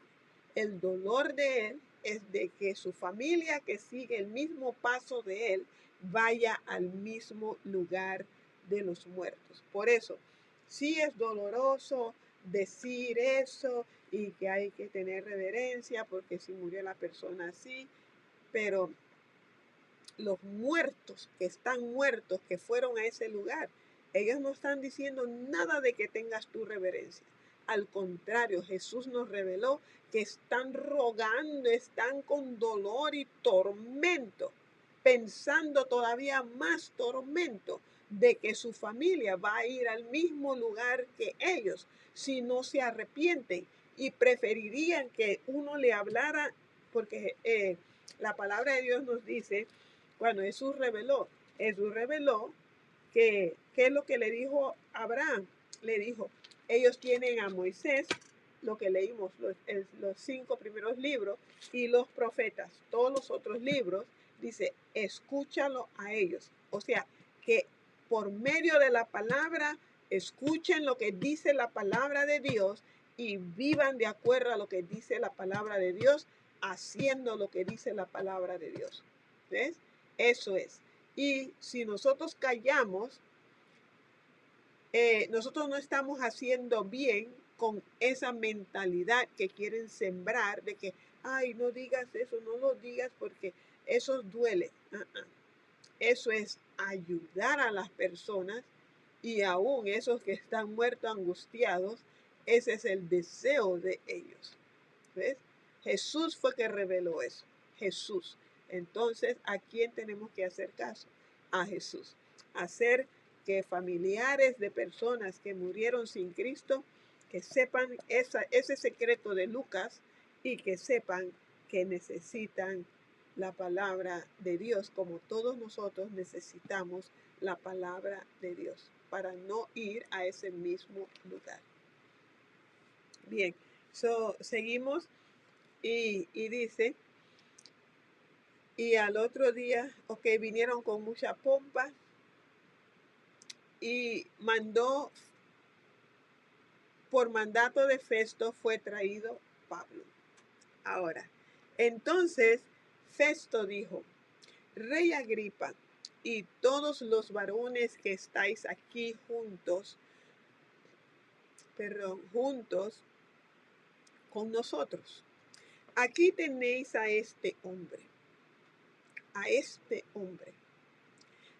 el dolor de él es de que su familia que sigue el mismo paso de él vaya al mismo lugar de los muertos. Por eso, sí es doloroso decir eso y que hay que tener reverencia porque si murió la persona así, pero los muertos que están muertos, que fueron a ese lugar, ellos no están diciendo nada de que tengas tu reverencia. Al contrario, Jesús nos reveló que están rogando, están con dolor y tormento, pensando todavía más tormento de que su familia va a ir al mismo lugar que ellos si no se arrepienten, y preferirían que uno le hablara, porque la palabra de Dios nos dice, cuando Jesús reveló que, ¿qué es lo que le dijo a Abraham? Le dijo: ellos tienen a Moisés, lo que leímos, los 5 primeros libros, y los profetas, todos los otros libros, dice, escúchalo a ellos. O sea, que por medio de la palabra, escuchen lo que dice la palabra de Dios y vivan de acuerdo a lo que dice la palabra de Dios, haciendo lo que dice la palabra de Dios. ¿Ves? Eso es. Y si nosotros callamos, nosotros no estamos haciendo bien con esa mentalidad que quieren sembrar de que, ay, no digas eso, no lo digas porque eso duele. Eso es ayudar a las personas y aún esos que están muertos, angustiados, ese es el deseo de ellos. ¿Ves? Jesús fue que reveló eso. Jesús. Entonces, ¿a quién tenemos que hacer caso? A Jesús. Hacer que familiares de personas que murieron sin Cristo, que sepan ese secreto de Lucas y que sepan que necesitan la palabra de Dios, como todos nosotros necesitamos la palabra de Dios para no ir a ese mismo lugar. Bien, seguimos y dice, y al otro día, vinieron con mucha pompa y por mandato de Festo fue traído Pablo. Ahora, entonces Festo dijo, Rey Agripa y todos los varones que estáis aquí juntos con nosotros. Aquí tenéis a este hombre,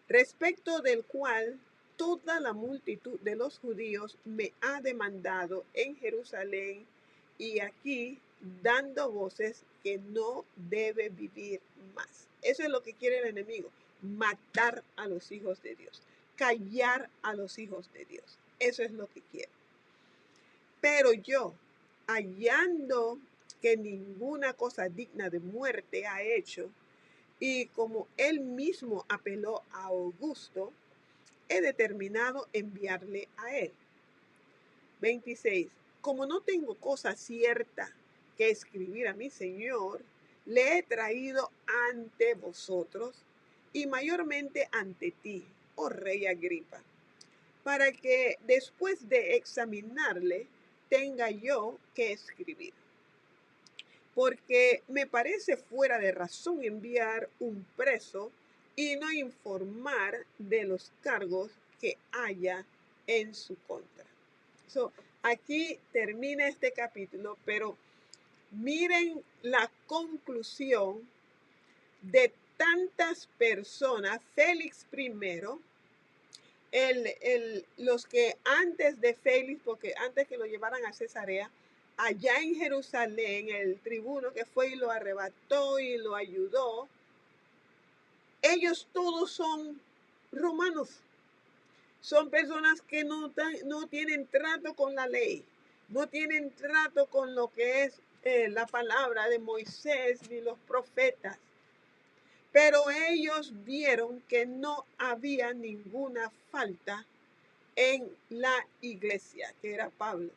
respecto del cual toda la multitud de los judíos me ha demandado en Jerusalén y aquí dando voces que no debe vivir más. Eso es lo que quiere el enemigo, matar a los hijos de Dios, callar a los hijos de Dios. Eso es lo que quiere. Pero yo, hallando que ninguna cosa digna de muerte ha hecho, y como él mismo apeló a Augusto, he determinado enviarle a él. 26. Como no tengo cosa cierta que escribir a mi Señor, le he traído ante vosotros y mayormente ante ti, oh Rey Agripa, para que después de examinarle tenga yo que escribir. Porque me parece fuera de razón enviar un preso y no informar de los cargos que haya en su contra. Aquí termina este capítulo, pero miren la conclusión de tantas personas. Félix primero, los que antes de Félix, porque antes que lo llevaran a Cesarea, allá en Jerusalén, el tribuno que fue y lo arrebató y lo ayudó, ellos todos son romanos. Son personas que no tienen trato con la ley, no tienen trato con lo que es la palabra de Moisés ni los profetas. Pero ellos vieron que no había ninguna falta en la iglesia, que era Pablo,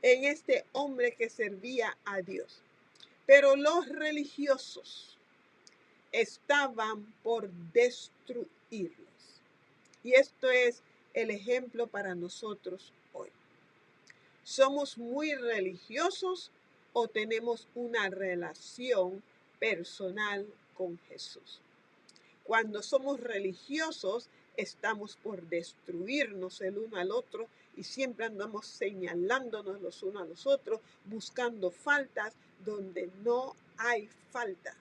en este hombre que servía a Dios. Pero los religiosos estaban por destruirlos. Y esto es el ejemplo para nosotros hoy. ¿Somos muy religiosos o tenemos una relación personal con Jesús? Cuando somos religiosos, estamos por destruirnos el uno al otro y siempre andamos señalándonos los unos a los otros, buscando faltas donde no hay falta.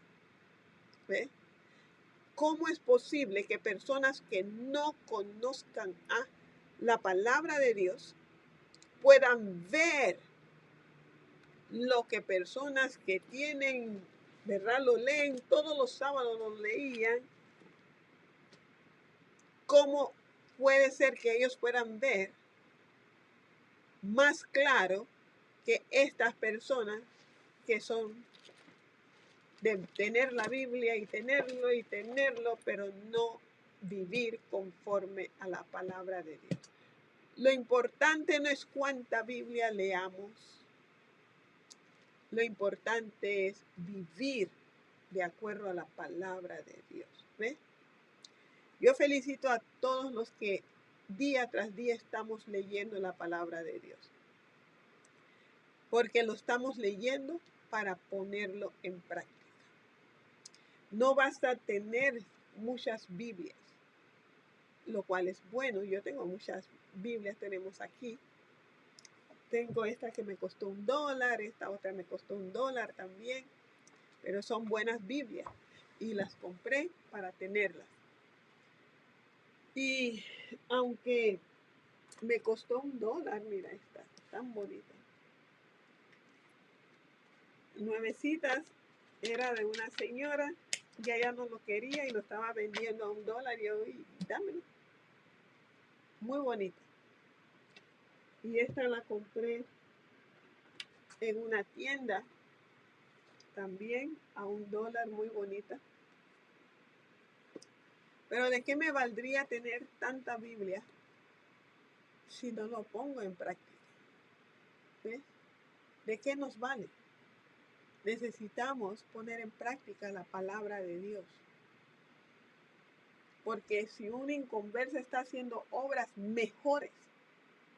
¿Ve? ¿Cómo es posible que personas que no conozcan a la palabra de Dios puedan ver lo que personas que tienen, ¿verdad? Lo leen, todos los sábados lo leían? ¿Cómo puede ser que ellos puedan ver más claro que estas personas que son de tener la Biblia y tenerlo, pero no vivir conforme a la palabra de Dios? Lo importante no es cuánta Biblia leamos, lo importante es vivir de acuerdo a la palabra de Dios. ¿Ves? Yo felicito a todos los que día tras día estamos leyendo la palabra de Dios, porque lo estamos leyendo para ponerlo en práctica. No basta tener muchas Biblias, lo cual es bueno. Yo tengo muchas Biblias tenemos aquí. Tengo esta que me costó $1, esta otra me costó $1 también, pero son buenas Biblias y las compré para tenerlas. Y aunque me costó $1, mira esta, tan bonita. Nuevecitas, era de una señora, y ella no lo quería y lo estaba vendiendo a $1, y yo, dámelo. Muy bonita. Y esta la compré en una tienda también a $1, muy bonita. Pero ¿de qué me valdría tener tanta Biblia si no lo pongo en práctica? ¿Ves? ¿De qué nos vale? Necesitamos poner en práctica la palabra de Dios. Porque si un inconverso está haciendo obras mejores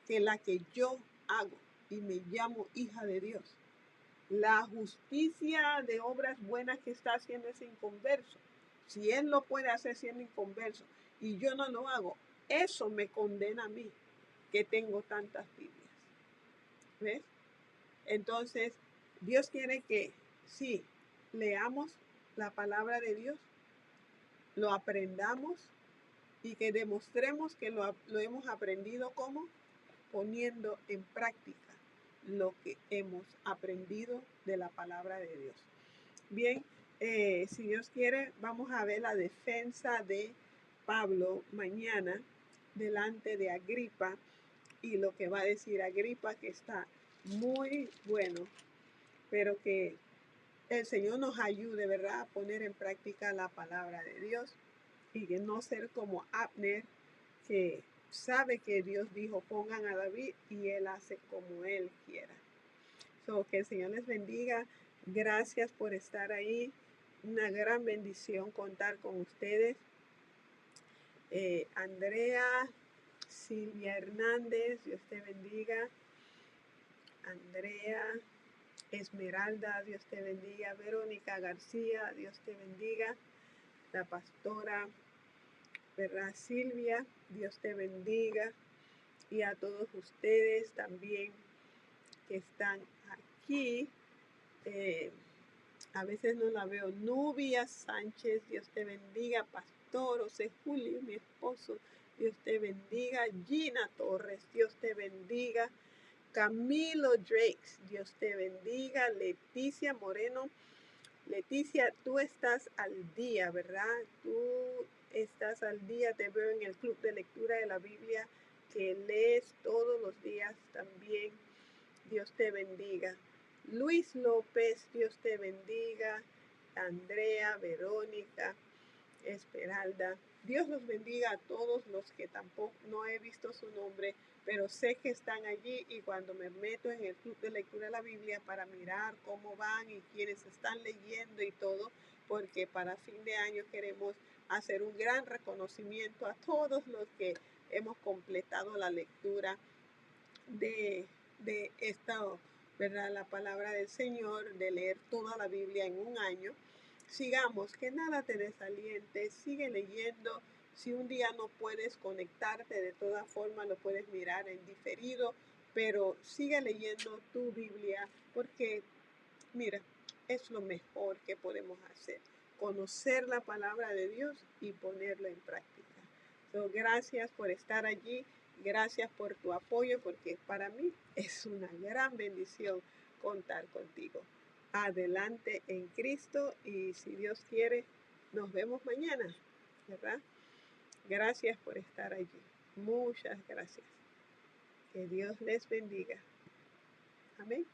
que la que yo hago y me llamo hija de Dios, la justicia de obras buenas que está haciendo ese inconverso, si él lo puede hacer siendo inconverso y yo no lo hago, eso me condena a mí, que tengo tantas Biblias. ¿Ves? Entonces, Dios quiere que sí, leamos la palabra de Dios, lo aprendamos y que demostremos que lo hemos aprendido como poniendo en práctica lo que hemos aprendido de la palabra de Dios. Bien, si Dios quiere, vamos a ver la defensa de Pablo mañana delante de Agripa y lo que va a decir Agripa, que está muy bueno, pero que el Señor nos ayude, ¿verdad?, a poner en práctica la palabra de Dios y que no ser como Abner, que sabe que Dios dijo pongan a David y él hace como él quiera. Que el Señor les bendiga. Gracias por estar ahí. Una gran bendición contar con ustedes. Andrea, Silvia Hernández, Dios te bendiga. Andrea, Esmeralda, Dios te bendiga. Verónica García, Dios te bendiga. La pastora, ¿verdad?, Silvia, Dios te bendiga. Y a todos ustedes también que están aquí. A veces no la veo. Nubia Sánchez, Dios te bendiga. Pastor José Julio, mi esposo, Dios te bendiga. Gina Torres, Dios te bendiga. Camilo Drakes, Dios te bendiga. Leticia Moreno, Leticia, tú estás al día, ¿verdad? Tú estás al día, te veo en el club de lectura de la Biblia, que lees todos los días también. Dios te bendiga. Luis López, Dios te bendiga. Andrea, Verónica, Esmeralda. Dios los bendiga a todos los que tampoco no he visto su nombre, pero sé que están allí, y cuando me meto en el club de lectura de la Biblia para mirar cómo van y quiénes están leyendo y todo, porque para fin de año queremos hacer un gran reconocimiento a todos los que hemos completado la lectura de esta, ¿verdad?, la palabra del Señor, de leer toda la Biblia en un año. Sigamos, que nada te desaliente, sigue leyendo. Si un día no puedes conectarte, de todas formas lo puedes mirar en diferido, pero sigue leyendo tu Biblia, porque mira, es lo mejor que podemos hacer, conocer la palabra de Dios y ponerla en práctica. Gracias por estar allí, gracias por tu apoyo, porque para mí es una gran bendición contar contigo. Adelante en Cristo, y si Dios quiere, nos vemos mañana, ¿verdad? Gracias por estar allí. Muchas gracias. Que Dios les bendiga. Amén.